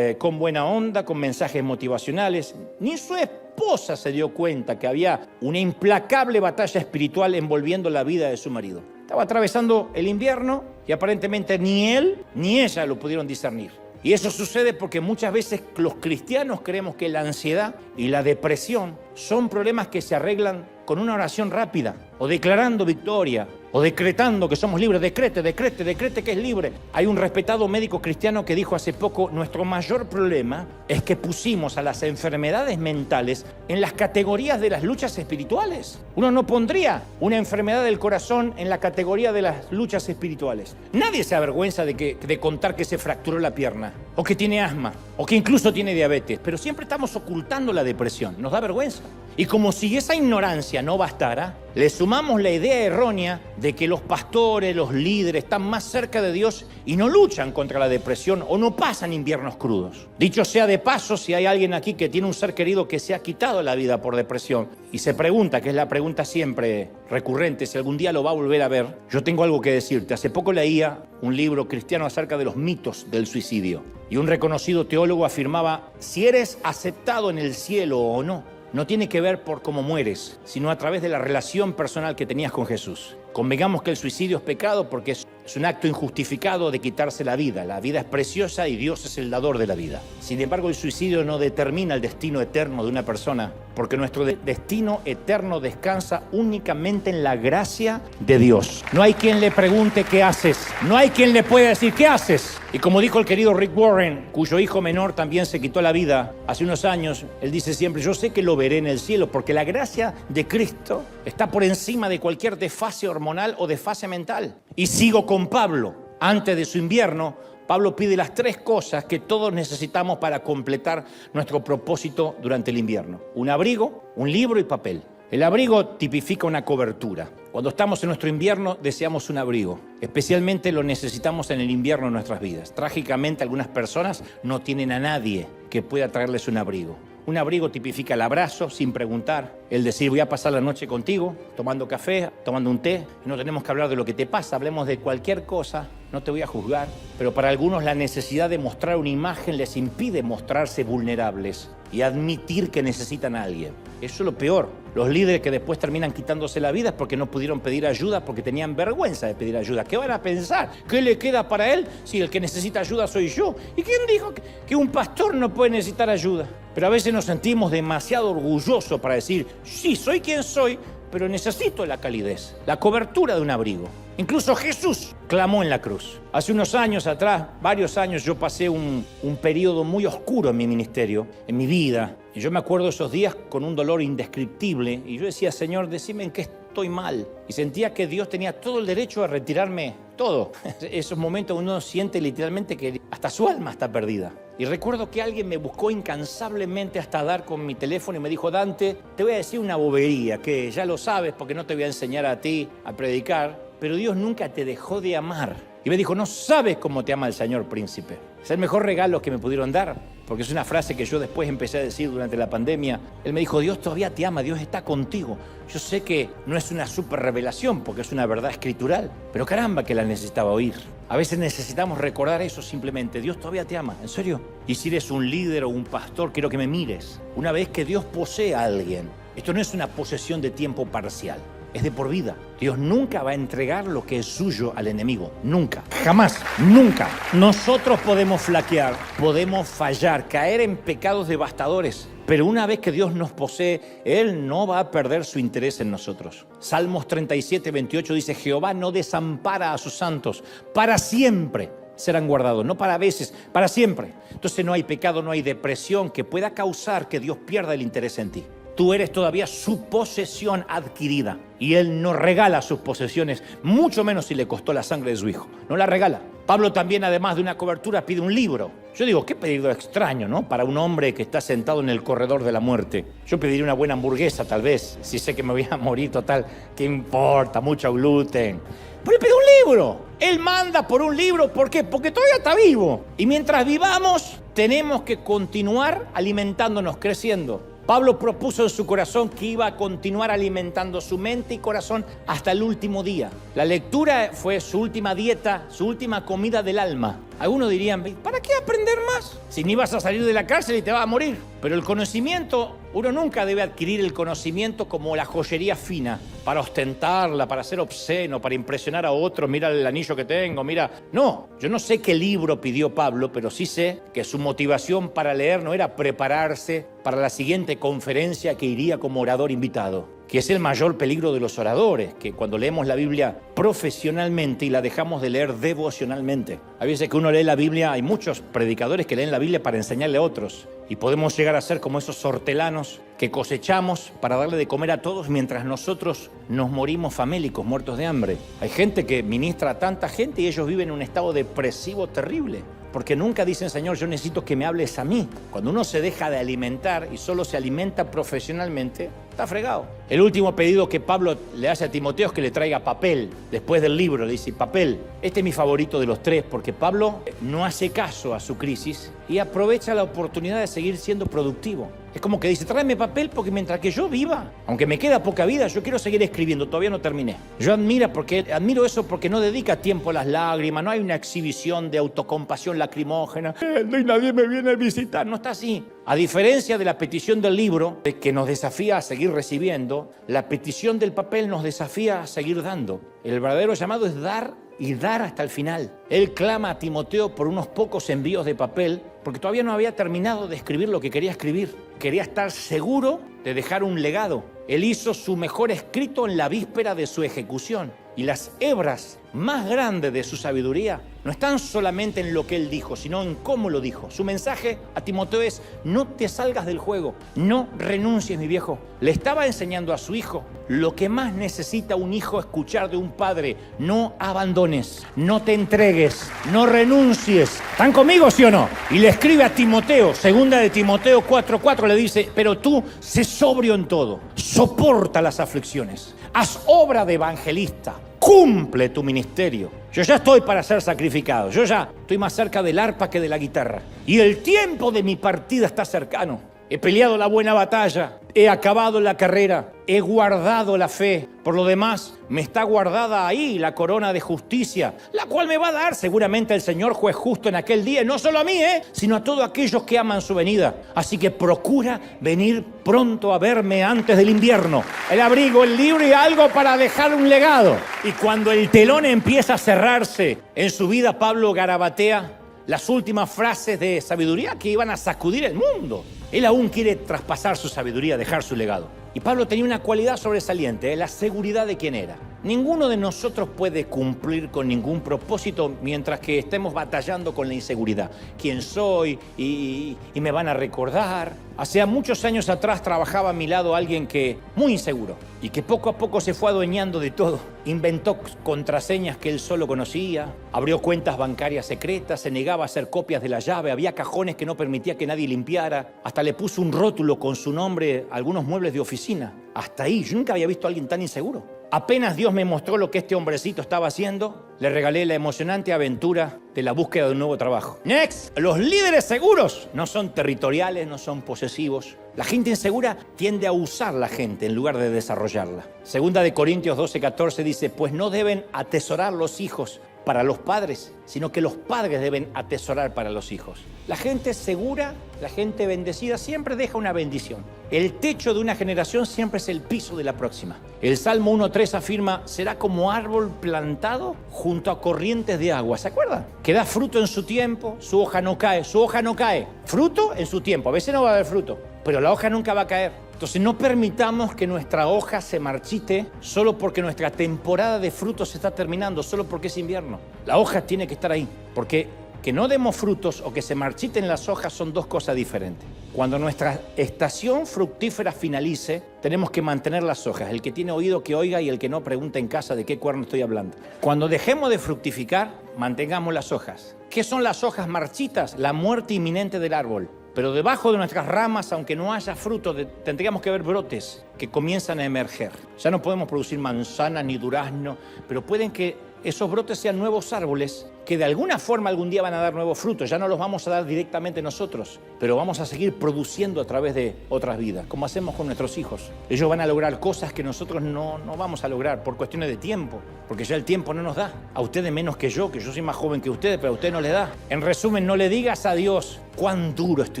con buena onda, con mensajes motivacionales. Ni su esposa se dio cuenta que había una implacable batalla espiritual envolviendo la vida de su marido. Estaba atravesando el invierno y aparentemente ni él ni ella lo pudieron discernir. Y eso sucede porque muchas veces los cristianos creemos que la ansiedad y la depresión son problemas que se arreglan con una oración rápida, o declarando victoria, o decretando que somos libres. Decrete que es libre. Hay un respetado médico cristiano que dijo hace poco: nuestro mayor problema es que pusimos a las enfermedades mentales en las categorías de las luchas espirituales. Uno no pondría una enfermedad del corazón en la categoría de las luchas espirituales. Nadie se avergüenza de contar que se fracturó la pierna, o que tiene asma, o que incluso tiene diabetes, pero siempre estamos ocultando la depresión. Nos da vergüenza. Y como si esa ignorancia no bastara, le sumamos la idea errónea de que los pastores, los líderes están más cerca de Dios y no luchan contra la depresión o no pasan inviernos crudos. Dicho sea de paso, si hay alguien aquí que tiene un ser querido que se ha quitado la vida por depresión y se pregunta, que es la pregunta siempre recurrente, si algún día lo va a volver a ver, yo tengo algo que decirte. Hace poco leía un libro cristiano acerca de los mitos del suicidio y un reconocido teólogo afirmaba: si eres aceptado en el cielo o no, no tiene que ver por cómo mueres, sino a través de la relación personal que tenías con Jesús. Convengamos que el suicidio es pecado porque es un acto injustificado de quitarse la vida. La vida es preciosa y Dios es el dador de la vida. Sin embargo, el suicidio no determina el destino eterno de una persona, porque nuestro destino eterno descansa únicamente en la gracia de Dios. No hay quien le pregunte qué haces. No hay quien le pueda decir qué haces. Y como dijo el querido Rick Warren, cuyo hijo menor también se quitó la vida hace unos años, él dice siempre: yo sé que lo veré en el cielo, porque la gracia de Cristo está por encima de cualquier desfase hormonal o desfase mental. Y sigo con Pablo. Antes de su invierno, Pablo pide las 3 cosas que todos necesitamos para completar nuestro propósito durante el invierno: un abrigo, un libro y papel. El abrigo tipifica una cobertura. Cuando estamos en nuestro invierno deseamos un abrigo. Especialmente lo necesitamos en el invierno de nuestras vidas. Trágicamente, algunas personas no tienen a nadie que pueda traerles un abrigo. Un abrigo tipifica el abrazo sin preguntar, el decir: voy a pasar la noche contigo, tomando café, tomando un té, y no tenemos que hablar de lo que te pasa, hablemos de cualquier cosa, no te voy a juzgar. Pero para algunos la necesidad de mostrar una imagen les impide mostrarse vulnerables y admitir que necesitan a alguien. Eso es lo peor. Los líderes que después terminan quitándose la vida es porque no pudieron pedir ayuda, porque tenían vergüenza de pedir ayuda. ¿Qué van a pensar? ¿Qué le queda para él si el que necesita ayuda soy yo? ¿Y quién dijo que un pastor no puede necesitar ayuda? Pero a veces nos sentimos demasiado orgullosos para decir: sí, soy quien soy, pero necesito la calidez, la cobertura de un abrigo. Incluso Jesús clamó en la cruz. Hace unos años atrás, varios años, yo pasé un periodo muy oscuro en mi ministerio, en mi vida. Y yo me acuerdo esos días con un dolor indescriptible. Y yo decía: Señor, decime en qué estoy mal. Y sentía que Dios tenía todo el derecho a retirarme todo. Esos momentos uno siente literalmente que hasta su alma está perdida. Y recuerdo que alguien me buscó incansablemente hasta dar con mi teléfono y me dijo: Dante, te voy a decir una bobería, que ya lo sabes porque no te voy a enseñar a ti a predicar, pero Dios nunca te dejó de amar. Y me dijo: no sabes cómo te ama el Señor, príncipe. Es el mejor regalo que me pudieron dar, porque es una frase que yo después empecé a decir durante la pandemia. Él me dijo: Dios todavía te ama, Dios está contigo. Yo sé que no es una super revelación, porque es una verdad escritural, pero caramba que la necesitaba oír. A veces necesitamos recordar eso simplemente: Dios todavía te ama, en serio. Y si eres un líder o un pastor, quiero que me mires. Una vez que Dios posee a alguien, esto no es una posesión de tiempo parcial, es de por vida. Dios nunca va a entregar lo que es suyo al enemigo. Nunca. Jamás. Nunca. Nosotros podemos flaquear, podemos fallar, caer en pecados devastadores. Pero una vez que Dios nos posee, Él no va a perder su interés en nosotros. Salmos 37:28 dice: Jehová no desampara a sus santos. Para siempre serán guardados. No para veces, para siempre. Entonces no hay pecado, no hay depresión que pueda causar que Dios pierda el interés en ti. Tú eres todavía su posesión adquirida. Y Él no regala sus posesiones, mucho menos si le costó la sangre de su hijo. No la regala. Pablo también, además de una cobertura, pide un libro. Yo digo, qué pedido extraño, ¿no? Para un hombre que está sentado en el corredor de la muerte. Yo pediría una buena hamburguesa, tal vez. Si sé que me voy a morir, total, ¿qué importa? Mucho gluten. Pero él pide un libro. Él manda por un libro. ¿Por qué? Porque todavía está vivo. Y mientras vivamos, tenemos que continuar alimentándonos, creciendo. Pablo propuso en su corazón que iba a continuar alimentando su mente y corazón hasta el último día. La lectura fue su última dieta, su última comida del alma. Algunos dirían, ¿para qué aprender más? Si ni vas a salir de la cárcel y te vas a morir. Pero el conocimiento, uno nunca debe adquirir el conocimiento como la joyería fina, para ostentarla, para ser obsceno, para impresionar a otros. Mira el anillo que tengo, mira. No, yo no sé qué libro pidió Pablo, pero sí sé que su motivación para leer no era prepararse para la siguiente conferencia que iría como orador invitado, que es el mayor peligro de los oradores, que cuando leemos la Biblia profesionalmente y la dejamos de leer devocionalmente. Hay veces que uno lee la Biblia, hay muchos predicadores que leen la Biblia para enseñarle a otros, y podemos llegar a ser como esos hortelanos que cosechamos para darle de comer a todos mientras nosotros nos morimos famélicos, muertos de hambre. Hay gente que ministra a tanta gente y ellos viven en un estado depresivo terrible, porque nunca dicen, Señor, yo necesito que me hables a mí. Cuando uno se deja de alimentar y solo se alimenta profesionalmente, está fregado. El último pedido que Pablo le hace a Timoteo es que le traiga papel. Después del libro le dice, papel. Este es mi favorito de los tres, porque Pablo no hace caso a su crisis y aprovecha la oportunidad de seguir siendo productivo. Es como que dice, tráeme papel porque mientras que yo viva, aunque me queda poca vida, yo quiero seguir escribiendo, todavía no terminé. Yo admiro eso porque no dedica tiempo a las lágrimas, no hay una exhibición de autocompasión lacrimógena. No hay nadie me viene a visitar, no está así. A diferencia de la petición del libro, que nos desafía a seguir recibiendo, la petición del papel nos desafía a seguir dando. El verdadero llamado es dar y dar hasta el final. Él clama a Timoteo por unos pocos envíos de papel porque todavía no había terminado de escribir lo que quería escribir. Quería estar seguro de dejar un legado. Él hizo su mejor escrito en la víspera de su ejecución. Y las hebras más grandes de su sabiduría no están solamente en lo que él dijo, sino en cómo lo dijo. Su mensaje a Timoteo es, no te salgas del juego, no renuncies, mi viejo. Le estaba enseñando a su hijo lo que más necesita un hijo escuchar de un padre. No abandones, no te entregues, no renuncies. ¿Están conmigo, sí o no? Y le escribe a Timoteo, segunda de Timoteo 4:4, le dice, pero tú sé sobrio en todo, soporta las aflicciones, haz obra de evangelista, cumple tu ministerio. Yo ya estoy para ser sacrificado, yo ya estoy más cerca del arpa que de la guitarra. Y el tiempo de mi partida está cercano. He peleado la buena batalla, he acabado la carrera, he guardado la fe. Por lo demás, me está guardada ahí la corona de justicia, la cual me va a dar seguramente el Señor juez justo en aquel día, no solo a mí, sino a todos aquellos que aman su venida. Así que procura venir pronto a verme antes del invierno. El abrigo, el libro y algo para dejar un legado. Y cuando el telón empieza a cerrarse en su vida, Pablo garabatea las últimas frases de sabiduría que iban a sacudir el mundo. Él aún quiere traspasar su sabiduría, dejar su legado. Y Pablo tenía una cualidad sobresaliente, la seguridad de quién era. Ninguno de nosotros puede cumplir con ningún propósito mientras que estemos batallando con la inseguridad. ¿Quién soy? Y me van a recordar. Hace muchos años atrás trabajaba a mi lado alguien que muy inseguro y que poco a poco se fue adueñando de todo. Inventó contraseñas que él solo conocía, abrió cuentas bancarias secretas, se negaba a hacer copias de la llave, había cajones que no permitía que nadie limpiara, hasta le puso un rótulo con su nombre a algunos muebles de oficina. Hasta ahí, yo nunca había visto a alguien tan inseguro. Apenas Dios me mostró lo que este hombrecito estaba haciendo, le regalé la emocionante aventura de la búsqueda de un nuevo trabajo. Next, los líderes seguros no son territoriales, no son posesivos. La gente insegura tiende a usar la gente en lugar de desarrollarla. Segunda de Corintios 12:14 dice, pues no deben atesorar los hijos para los padres, sino que los padres deben atesorar para los hijos. La gente segura, la gente bendecida siempre deja una bendición. El techo de una generación siempre es el piso de la próxima. El Salmo 1:3 afirma, será como árbol plantado junto a corrientes de agua. ¿Se acuerdan? Que da fruto en su tiempo, su hoja no cae, su hoja no cae. Fruto en su tiempo, a veces no va a haber fruto, pero la hoja nunca va a caer. Entonces no permitamos que nuestra hoja se marchite solo porque nuestra temporada de frutos se está terminando, solo porque es invierno. La hoja tiene que estar ahí, porque que no demos frutos o que se marchiten las hojas son dos cosas diferentes. Cuando nuestra estación fructífera finalice, tenemos que mantener las hojas. El que tiene oído que oiga y el que no pregunta en casa de qué cuerno estoy hablando. Cuando dejemos de fructificar, mantengamos las hojas. ¿Qué son las hojas marchitas? La muerte inminente del árbol. Pero debajo de nuestras ramas, aunque no haya fruto, tendríamos que ver brotes que comienzan a emerger. Ya no podemos producir manzanas ni durazno, pero pueden que esos brotes sean nuevos árboles que de alguna forma algún día van a dar nuevos frutos. Ya no los vamos a dar directamente nosotros, pero vamos a seguir produciendo a través de otras vidas, como hacemos con nuestros hijos. Ellos van a lograr cosas que nosotros no vamos a lograr por cuestiones de tiempo, porque ya el tiempo no nos da. A ustedes menos que yo soy más joven que ustedes, pero a usted no le da. En resumen, no le digas a Dios cuán duro es tu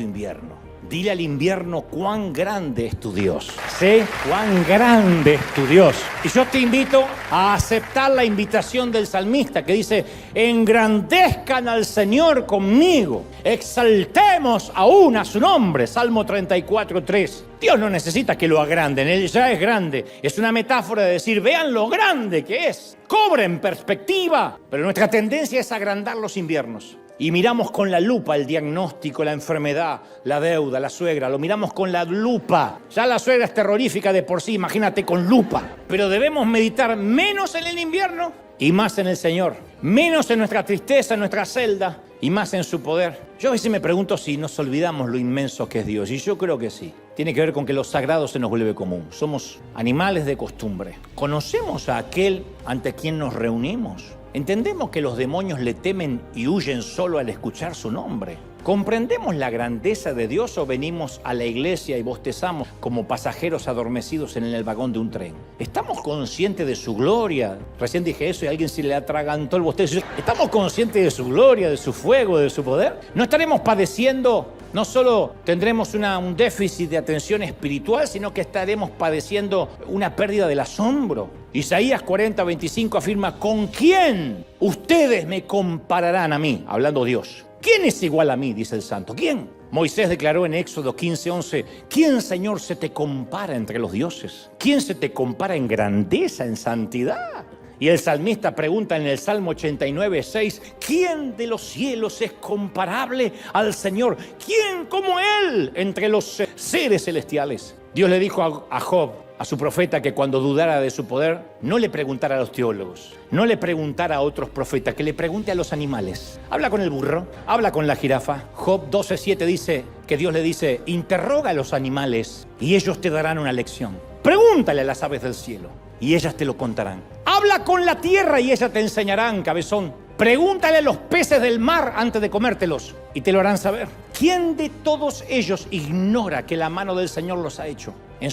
invierno. Dile al invierno cuán grande es tu Dios. ¿Sí? Cuán grande es tu Dios. Y yo te invito a aceptar la invitación del salmista que dice: engrandezcan al Señor conmigo, exaltemos aún a su nombre. Salmo 34:3. Dios no necesita que lo agranden, Él ya es grande. Es una metáfora de decir, vean lo grande que es. Cobren perspectiva. Pero nuestra tendencia es agrandar los inviernos. Y miramos con la lupa el diagnóstico, la enfermedad, la deuda, la suegra. Lo miramos con la lupa. Ya la suegra es terrorífica de por sí, imagínate con lupa. Pero debemos meditar menos en el invierno y más en el Señor. Menos en nuestra tristeza, en nuestra celda y más en su poder. Yo a veces me pregunto si nos olvidamos lo inmenso que es Dios. Y yo creo que sí. Tiene que ver con que lo sagrado se nos vuelve común. Somos animales de costumbre. ¿Conocemos a aquel ante quien nos reunimos? ¿Entendemos que los demonios le temen y huyen solo al escuchar su nombre? ¿Comprendemos la grandeza de Dios o venimos a la iglesia y bostezamos como pasajeros adormecidos en el vagón de un tren? ¿Estamos conscientes de su gloria? Recién dije eso y a alguien se le atragantó el bostezo. ¿Estamos conscientes de su gloria, de su fuego, de su poder? ¿No estaremos padeciendo? No solo tendremos un déficit de atención espiritual, sino que estaremos padeciendo una pérdida del asombro. Isaías 40:25 afirma: ¿con quién ustedes me compararán a mí? Hablando Dios. ¿Quién es igual a mí? Dice el santo. ¿Quién? Moisés declaró en Éxodo 15:11: ¿quién, Señor, se te compara entre los dioses? ¿Quién se te compara en grandeza, en santidad? Y el salmista pregunta en el Salmo 89:6: ¿quién de los cielos es comparable al Señor? ¿Quién como Él entre los seres celestiales? Dios le dijo a Job, a su profeta, que cuando dudara de su poder, no le preguntara a los teólogos, no le preguntara a otros profetas, que le pregunte a los animales. Habla con el burro, habla con la jirafa. Job 12:7 dice que Dios le dice: interroga a los animales y ellos te darán una lección. Pregúntale a las aves del cielo y ellas te lo contarán. Habla con la tierra y ellas te enseñarán, cabezón. Pregúntale a los peces del mar antes de comértelos y te lo harán saber. ¿Quién de todos ellos ignora que la mano del Señor los ha hecho? En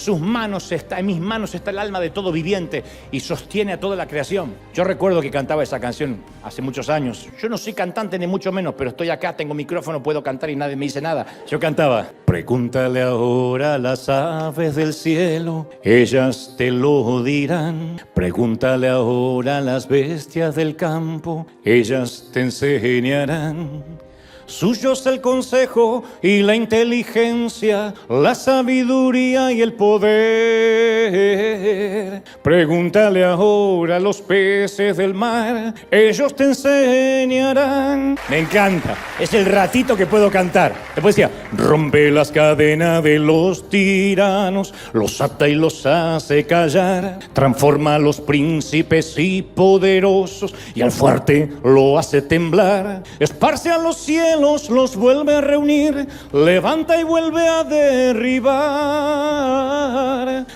mis manos está el alma de todo viviente y sostiene a toda la creación. Yo recuerdo que cantaba esa canción hace muchos años. Yo no soy cantante ni mucho menos, pero estoy acá, tengo micrófono, puedo cantar y nadie me dice nada. Yo cantaba: pregúntale ahora a las aves del cielo, ellas te lo dirán. Pregúntale ahora a las bestias del campo, ellas te enseñarán. Suyo es el consejo y la inteligencia, la sabiduría y el poder. Pregúntale ahora a los peces del mar, ellos te enseñarán. Me encanta, es el ratito que puedo cantar. Después decía: rompe las cadenas de los tiranos, los ata y los hace callar. Transforma a los príncipes y poderosos y al fuerte lo hace temblar. Esparce a los cielos, los vuelve a reunir, levanta y vuelve a derribar.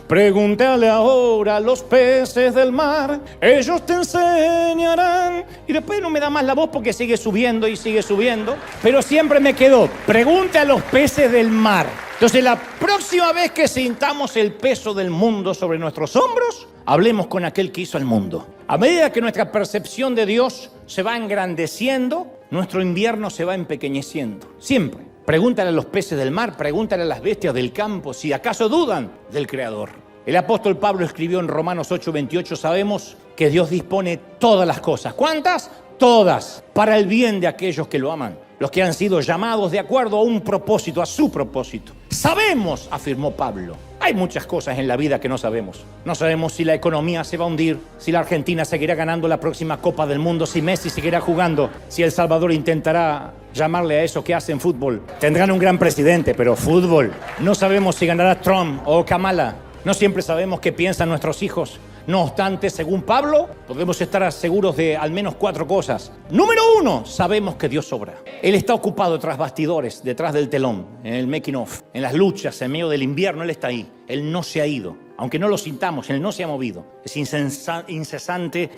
Pregúntale ahora a los peces del mar, ellos te enseñarán. Y después no me da más la voz porque sigue subiendo y sigue subiendo, pero siempre me quedó: pregunte a los peces del mar. Entonces, la próxima vez que sintamos el peso del mundo sobre nuestros hombros, hablemos con aquel que hizo el mundo. A medida que nuestra percepción de Dios se va engrandeciendo, nuestro invierno se va empequeñeciendo. Siempre. Pregúntale a los peces del mar, pregúntale a las bestias del campo si acaso dudan del Creador. El apóstol Pablo escribió en Romanos 8:28: sabemos que Dios dispone todas las cosas. ¿Cuántas? Todas. Para el bien de aquellos que lo aman, los que han sido llamados de acuerdo a un propósito, a su propósito. Sabemos, afirmó Pablo. Hay muchas cosas en la vida que no sabemos. No sabemos si la economía se va a hundir, si la Argentina seguirá ganando la próxima Copa del Mundo, si Messi seguirá jugando, si El Salvador intentará llamarle a eso que hacen fútbol. Tendrán un gran presidente, pero fútbol. No sabemos si ganará Trump o Kamala. No siempre sabemos qué piensan nuestros hijos. No obstante, según Pablo, podemos estar seguros de al menos 4 cosas. Número 1, sabemos que Dios obra. Él está ocupado tras bastidores, detrás del telón, en el making of, en las luchas, en medio del invierno. Él está ahí. Él no se ha ido. aunque no lo sintamos, Él no se ha movido. Es incesante,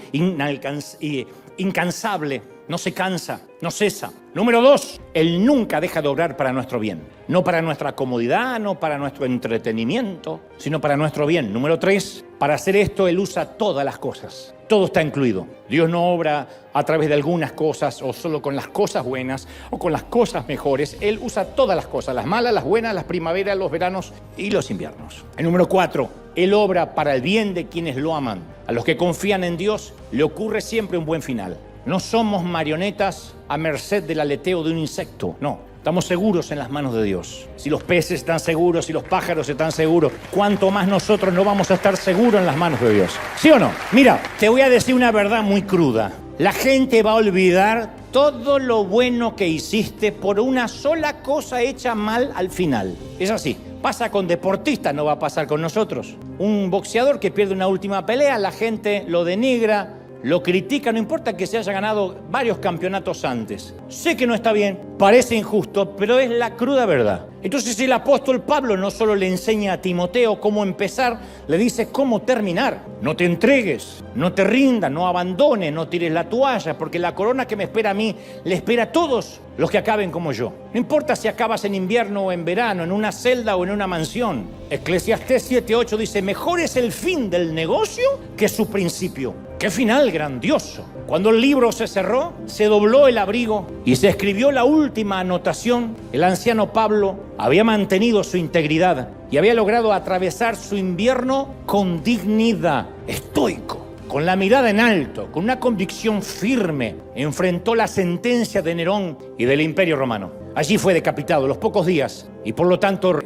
incansable, no se cansa, no cesa. Número 2, Él nunca deja de obrar para nuestro bien. No para nuestra comodidad, no para nuestro entretenimiento, sino para nuestro bien. Número 3, para hacer esto Él usa todas las cosas. Todo está incluido. Dios no obra a través de algunas cosas o solo con las cosas buenas o con las cosas mejores. Él usa todas las cosas, las malas, las buenas, las primaveras, los veranos y los inviernos. El número 4, Él obra para el bien de quienes lo aman. A los que confían en Dios le ocurre siempre un buen final. No somos marionetas a merced del aleteo de un insecto, no. Estamos seguros en las manos de Dios. Si los peces están seguros, si los pájaros están seguros, ¿cuánto más nosotros no vamos a estar seguros en las manos de Dios? ¿Sí o no? Mira, te voy a decir una verdad muy cruda. La gente va a olvidar todo lo bueno que hiciste por una sola cosa hecha mal al final. Es así. Pasa con deportistas, no va a pasar con nosotros. Un boxeador que pierde una última pelea, la gente lo denigra, lo critica, no importa que se haya ganado varios campeonatos antes. Sé que no está bien, parece injusto, pero es la cruda verdad. Entonces el apóstol Pablo no solo le enseña a Timoteo cómo empezar, le dice cómo terminar. No te entregues, no te rindas, no abandones, no tires la toalla, porque la corona que me espera a mí, le espera a todos los que acaben como yo. No importa si acabas en invierno o en verano, en una celda o en una mansión. Eclesiastés 7:8 dice, mejor es el fin del negocio que su principio. ¡Qué final grandioso! Cuando el libro se cerró, se dobló el abrigo y se escribió la última anotación. El anciano Pablo había mantenido su integridad y había logrado atravesar su invierno con dignidad, estoico, con la mirada en alto, con una convicción firme. Enfrentó la sentencia de Nerón y del Imperio Romano. Allí fue decapitado a los pocos días y por lo tanto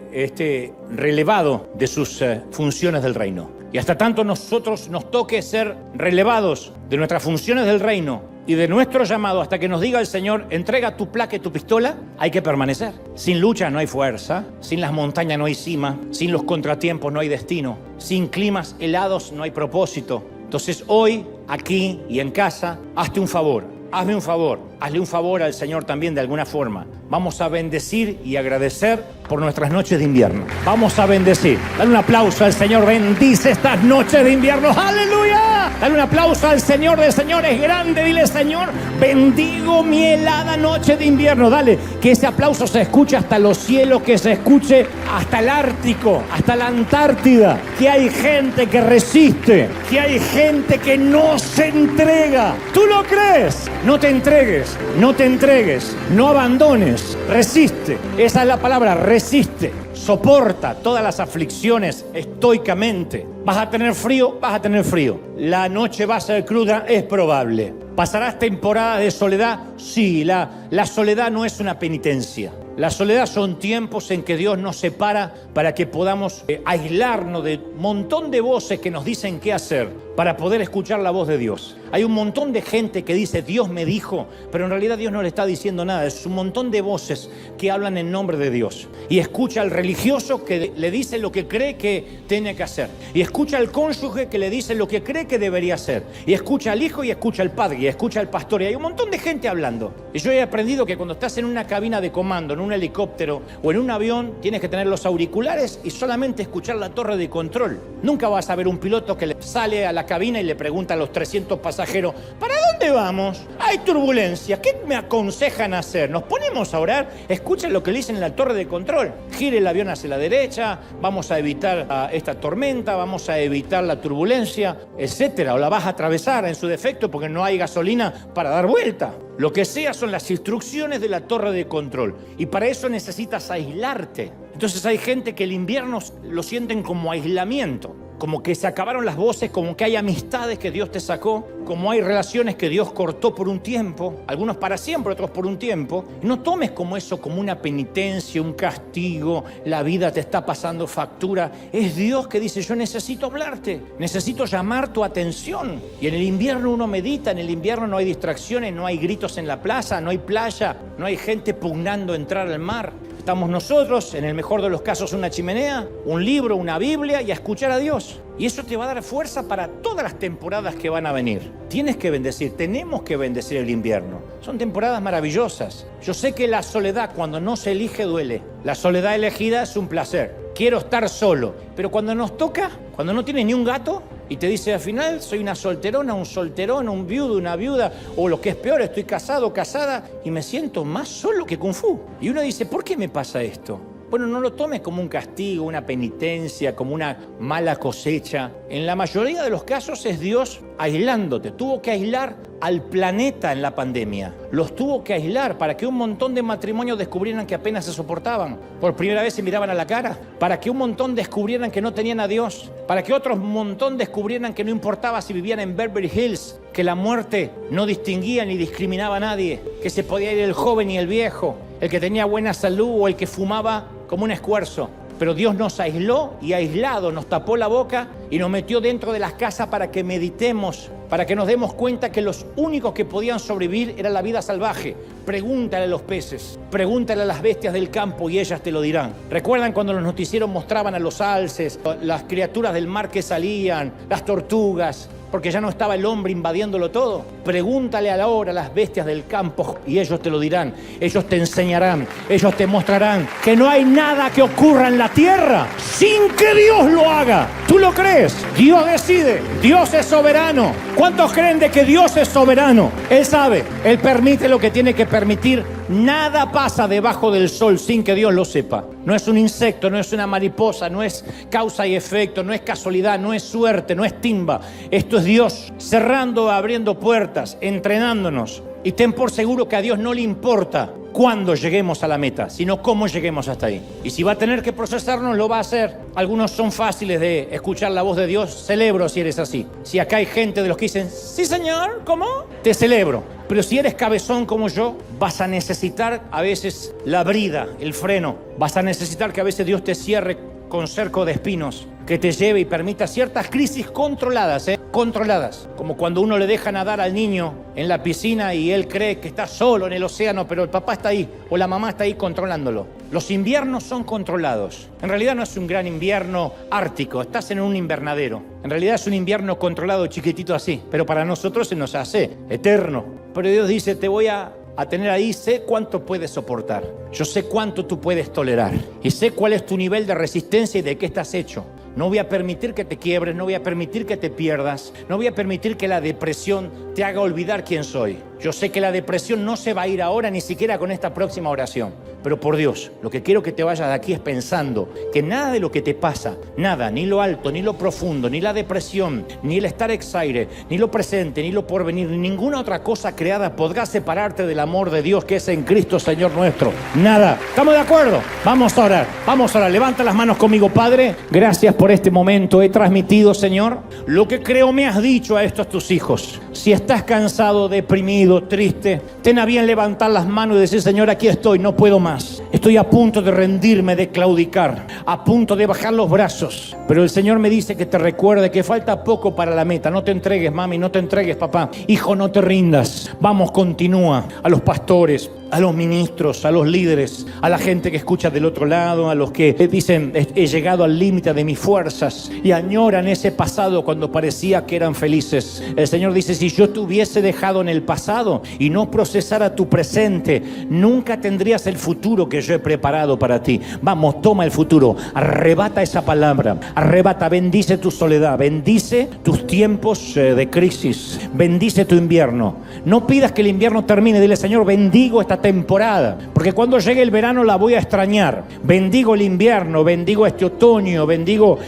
relevado de sus funciones del reino. Y hasta tanto nosotros nos toque ser relevados de nuestras funciones del reino y de nuestro llamado hasta que nos diga el Señor, entrega tu placa y tu pistola, hay que permanecer. Sin lucha no hay fuerza, sin las montañas no hay cima, sin los contratiempos no hay destino, sin climas helados no hay propósito. Entonces hoy, aquí y en casa, hazte un favor, hazme un favor, hazle un favor al Señor también de alguna forma. Vamos a bendecir y agradecer por nuestras noches de invierno. Vamos a bendecir. Dale un aplauso al Señor, bendice estas noches de invierno. ¡Aleluya! Dale un aplauso al Señor del Señor, es grande. Dile, Señor, bendigo mi helada noche de invierno. Dale, que ese aplauso se escuche hasta los cielos, que se escuche hasta el Ártico, hasta la Antártida. Que hay gente que resiste, que hay gente que no se entrega. ¿Tú lo crees? No te entregues, no te entregues, no abandones. Resiste, esa es la palabra, resiste. Soporta todas las aflicciones estoicamente. ¿Vas a tener frío? Vas a tener frío. La noche va a ser cruda, es probable. ¿Pasarás temporadas de soledad? Sí, la soledad no es una penitencia. La soledad son tiempos en que Dios nos separa para que podamos aislarnos de un montón de voces que nos dicen qué hacer para poder escuchar la voz de Dios. Hay un montón de gente que dice, Dios me dijo, pero en realidad Dios no le está diciendo nada. Es un montón de voces que hablan en nombre de Dios. Y escucha al religioso que le dice lo que cree que tiene que hacer. Y escucha al cónyuge que le dice lo que cree que debería hacer. Y escucha al hijo y escucha al padre y escucha al pastor. Y hay un montón de gente hablando. Y yo he aprendido que cuando estás en una cabina de comando, en un helicóptero o en un avión, tienes que tener los auriculares y solamente escuchar la torre de control. Nunca vas a ver un piloto que le sale a la cabina y le pregunta a los 300 pasajeros, ¿para dónde vamos? Hay turbulencia, ¿qué me aconsejan hacer? ¿Nos ponemos a orar? Escuchen lo que le dicen en la torre de control. Gire el avión hacia la derecha, vamos a evitar esta tormenta, vamos a evitar la turbulencia, etcétera. O la vas a atravesar en su defecto porque no hay gasolina para dar vuelta. Lo que sea son las instrucciones de la torre de control. Y para eso necesitas aislarte. Entonces hay gente que el invierno lo sienten como aislamiento. Como que se acabaron las voces, como que hay amistades que Dios te sacó, como hay relaciones que Dios cortó por un tiempo, algunos para siempre, otros por un tiempo. No tomes como eso, como una penitencia, un castigo, la vida te está pasando factura. Es Dios que dice, yo necesito hablarte, necesito llamar tu atención. Y en el invierno uno medita, en el invierno no hay distracciones, no hay gritos en la plaza, no hay playa, no hay gente pugnando entrar al mar. Estamos nosotros, en el mejor de los casos, una chimenea, un libro, una Biblia y a escuchar a Dios. Y eso te va a dar fuerza para todas las temporadas que van a venir. Tienes que bendecir, tenemos que bendecir el invierno. Son temporadas maravillosas. Yo sé que la soledad, cuando no se elige, duele. La soledad elegida es un placer. quiero estar solo. Pero cuando nos toca, cuando no tienes ni un gato y te dice al final, soy una solterona, un solterón, un viudo, una viuda, o lo que es peor, estoy casado, casada, y me siento más solo que Kung Fu. Y uno dice, ¿por qué me pasa esto? Bueno, no lo tomes como un castigo, una penitencia, como una mala cosecha. En la mayoría de los casos es Dios aislándote. Tuvo que aislar al planeta en la pandemia. Los tuvo que aislar para que un montón de matrimonios descubrieran que apenas se soportaban. Por primera vez se miraban a la cara. Para que un montón descubrieran que no tenían a Dios. Para que otros montón descubrieran que no importaba si vivían en Beverly Hills, que la muerte no distinguía ni discriminaba a nadie, que se podía ir el joven y el viejo, el que tenía buena salud o el que fumaba como un esfuerzo. Pero Dios nos aisló y aislado nos tapó la boca y nos metió dentro de las casas para que meditemos, para que nos demos cuenta que los únicos que podían sobrevivir era la vida salvaje. Pregúntale a los peces, pregúntale a las bestias del campo y ellas te lo dirán. ¿Recuerdan cuando los noticieros mostraban a los alces, las criaturas del mar que salían, las tortugas? Porque ya no estaba el hombre invadiéndolo todo. Pregúntale ahora a las bestias del campo y ellos te lo dirán. Ellos te enseñarán, ellos te mostrarán que no hay nada que ocurra en la tierra sin que Dios lo haga. ¿Tú lo crees? Dios decide, Dios es soberano. ¿Cuántos creen de que Dios es soberano? Él sabe, Él permite lo que tiene que permitir. Nada pasa debajo del sol sin que Dios lo sepa. No es un insecto, no es una mariposa, no es causa y efecto, no es casualidad, no es suerte, no es timba. Esto es Dios cerrando, abriendo puertas, entrenándonos. Y ten por seguro que a Dios no le importa cuándo lleguemos a la meta, sino cómo lleguemos hasta ahí. Y si va a tener que procesarnos, lo va a hacer. Algunos son fáciles de escuchar la voz de Dios. Celebro si eres así. Si acá hay gente de los que dicen, sí señor, ¿cómo? Te celebro. Pero si eres cabezón como yo, vas a necesitar a veces la brida, el freno. Vas a necesitar que a veces Dios te cierre con cerco de espinos, que te lleve y permita ciertas crisis controladas, controladas. Como cuando uno le deja nadar al niño en la piscina y él cree que está solo en el océano, pero el papá está ahí o la mamá está ahí controlándolo. Los inviernos son controlados. En realidad no es un gran invierno ártico, estás en un invernadero. En realidad es un invierno controlado chiquitito así, pero para nosotros se nos hace eterno. Pero Dios dice, te voy a tener ahí, sé cuánto puedes soportar. Yo sé cuánto tú puedes tolerar. Y sé cuál es tu nivel de resistencia y de qué estás hecho. No voy a permitir que te quiebres, no voy a permitir que te pierdas, no voy a permitir que la depresión te haga olvidar quién soy. Yo sé que la depresión no se va a ir ahora, ni siquiera con esta próxima oración. Pero por Dios, lo que quiero que te vayas de aquí es pensando que nada de lo que te pasa, nada, ni lo alto, ni lo profundo, ni la depresión, ni el estar exaire, ni lo presente, ni lo porvenir, ni ninguna otra cosa creada podrá separarte del amor de Dios que es en Cristo Señor nuestro. Nada. ¿Estamos de acuerdo? Vamos a orar, vamos a orar. Levanta las manos conmigo, Padre. Gracias por este momento. He transmitido, Señor, lo que creo me has dicho a estos tus hijos. Si estás cansado, deprimido, triste, ten a bien levantar las manos y decir, Señor, aquí estoy, no puedo más. Estoy a punto de rendirme, de claudicar, a punto de bajar los brazos. Pero el Señor me dice que te recuerde que falta poco para la meta. No te entregues, mami, no te entregues, papá. Hijo, no te rindas. Vamos, continúa. A los pastores, a los ministros, a los líderes, a la gente que escucha del otro lado, a los que dicen, he llegado al límite de mis fuerzas y añoran ese pasado cuando parecía que eran felices. El Señor dice, si yo te hubiese dejado en el pasado y no procesara tu presente, nunca tendrías el futuro que yo he preparado para ti. Vamos, toma el futuro, arrebata esa palabra, arrebata, bendice tu soledad, bendice tus tiempos de crisis, bendice tu invierno. No pidas que el invierno termine, dile, Señor, bendigo esta temporada, porque cuando llegue el verano la voy a extrañar. Bendigo el invierno, bendigo este otoño, bendigo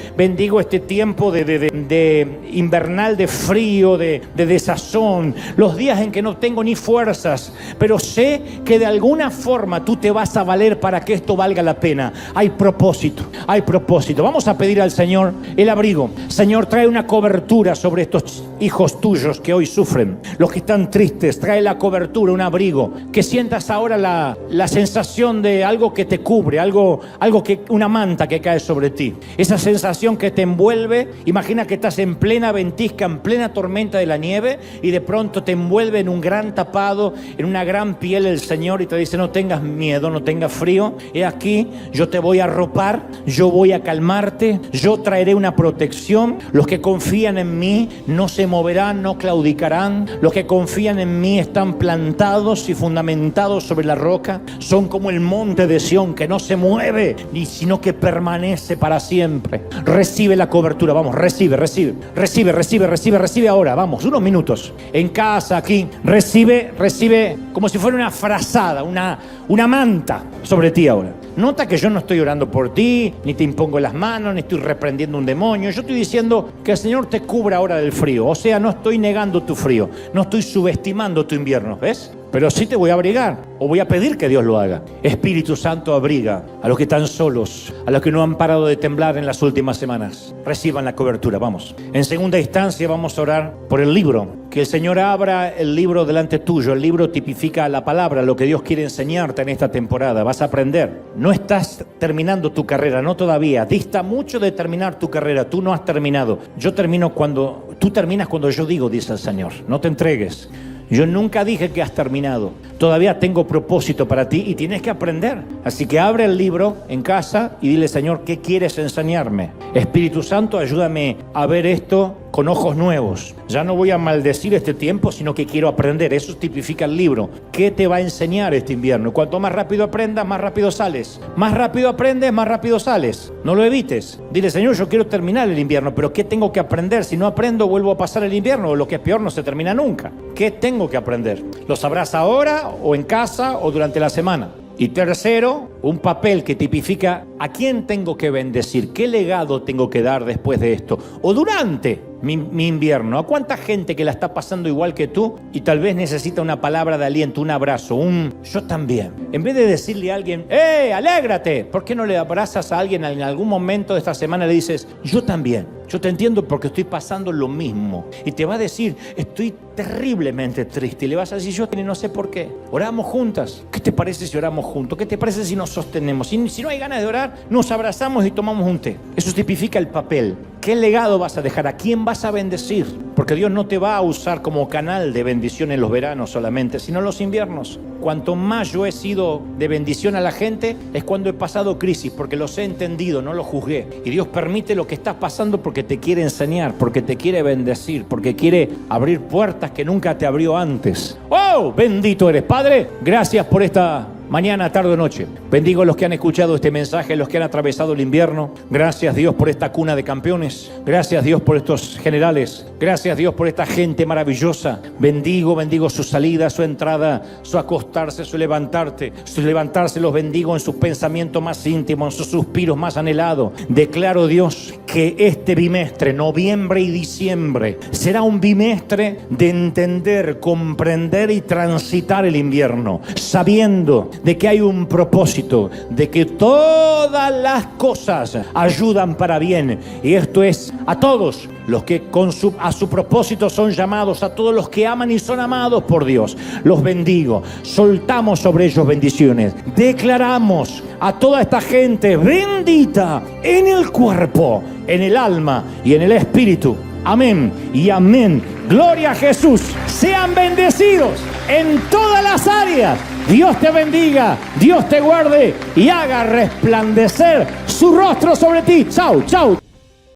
este tiempo de invernal, de frío, de desazón, los días en que no tengo ni fuerzas, pero sé que de alguna forma tú te vas a valer para que esto valga la pena. Hay propósito, hay propósito. Vamos a pedir al Señor el abrigo. Señor, trae una cobertura sobre estos hijos tuyos que hoy sufren, los que están tristes. Trae la cobertura, un abrigo, que sientas ahora la sensación de algo que te cubre, algo que, una manta que cae sobre ti. Esa sensación que te envuelve. Imagina que estás en plena ventisca, en plena tormenta de la nieve, y de pronto te envuelve en un gran tapado, en una gran piel el Señor, y te dice, no tengas miedo, no tengas frío. He aquí, yo te voy a arropar, yo voy a calmarte, yo traeré una protección. Los que confían en mí no se se moverán, no claudicarán. Los que confían en mí están plantados y fundamentados sobre la roca. Son como el monte de Sión, que no se mueve, sino que permanece para siempre. Recibe la cobertura, vamos, recibe ahora, vamos, unos minutos. En casa, aquí, recibe como si fuera una frazada, una manta sobre ti ahora. Nota que yo no estoy orando por ti, ni te impongo las manos, ni estoy reprendiendo un demonio. Yo estoy diciendo que el Señor te cubra ahora del frío. O sea, no estoy negando tu frío, no estoy subestimando tu invierno, ¿ves? Pero sí te voy a abrigar, o voy a pedir que Dios lo haga. Espíritu Santo, abriga a los que están solos, a los que no han parado de temblar en las últimas semanas. Reciban la cobertura, vamos. En segunda instancia vamos a orar por el libro. Que el Señor abra el libro delante tuyo. El libro tipifica la palabra, lo que Dios quiere enseñarte en esta temporada. Vas a aprender. No estás terminando tu carrera, no todavía. Dista mucho de terminar tu carrera. Tú no has terminado. Tú terminas cuando yo digo, dice el Señor. No te entregues. Yo nunca dije que has terminado. Todavía tengo propósito para ti y tienes que aprender. Así que abre el libro en casa y dile, Señor, ¿qué quieres enseñarme? Espíritu Santo, ayúdame a ver esto con ojos nuevos. Ya no voy a maldecir este tiempo, sino que quiero aprender. Eso tipifica el libro. ¿Qué te va a enseñar este invierno? Cuanto más rápido aprendas, más rápido sales. Más rápido aprendes, más rápido sales. No lo evites. Dile, Señor, yo quiero terminar el invierno, pero ¿qué tengo que aprender? Si no aprendo, vuelvo a pasar el invierno, o lo que es peor, no se termina nunca. ¿Qué tengo que aprender? ¿Lo sabrás ahora, o en casa, o durante la semana? Y tercero, un papel que tipifica a quién tengo que bendecir, qué legado tengo que dar después de esto, o durante mi invierno. ¿A cuánta gente que la está pasando igual que tú y tal vez necesita una palabra de aliento, un abrazo, yo también? En vez de decirle a alguien, alégrate, ¿por qué no le abrazas a alguien en algún momento de esta semana y le dices, yo también? Yo te entiendo porque estoy pasando lo mismo. Y te va a decir, estoy terriblemente triste. Y le vas a decir, yo no sé por qué. Oramos juntas. ¿Qué te parece si oramos juntos? ¿Qué te parece si nos sostenemos? Si no hay ganas de orar, nos abrazamos y tomamos un té. Eso tipifica el papel. ¿Qué legado vas a dejar? ¿A quién vas a bendecir? Porque Dios no te va a usar como canal de bendición en los veranos solamente, sino en los inviernos. Cuanto más yo he sido de bendición a la gente, es cuando he pasado crisis, porque los he entendido, no los juzgué. Y Dios permite lo que estás pasando porque te quiere enseñar, porque te quiere bendecir, porque quiere abrir puertas que nunca te abrió antes. ¡Oh! Bendito eres, Padre. Gracias por esta mañana, tarde o noche. Bendigo a los que han escuchado este mensaje, los que han atravesado el invierno. Gracias, Dios, por esta cuna de campeones. Gracias, Dios, por estos generales. Gracias, Dios, por esta gente maravillosa. Bendigo su salida, su entrada, su acostarse, su levantarse. Los bendigo en sus pensamientos más íntimos, en sus suspiros más anhelados. Declaro, Dios, que este bimestre, noviembre y diciembre, será un bimestre de entender, comprender y transitar el invierno, sabiendo de que hay un propósito, de que todas las cosas ayudan para bien. Y esto es a todos los que a su propósito son llamados, a todos los que aman y son amados por Dios. Los bendigo. Soltamos sobre ellos bendiciones. Declaramos a toda esta gente bendita en el cuerpo, en el alma y en el espíritu. Amén y amén. Gloria a Jesús. Sean bendecidos en todas las áreas. Dios te bendiga, Dios te guarde y haga resplandecer su rostro sobre ti. Chau, chau.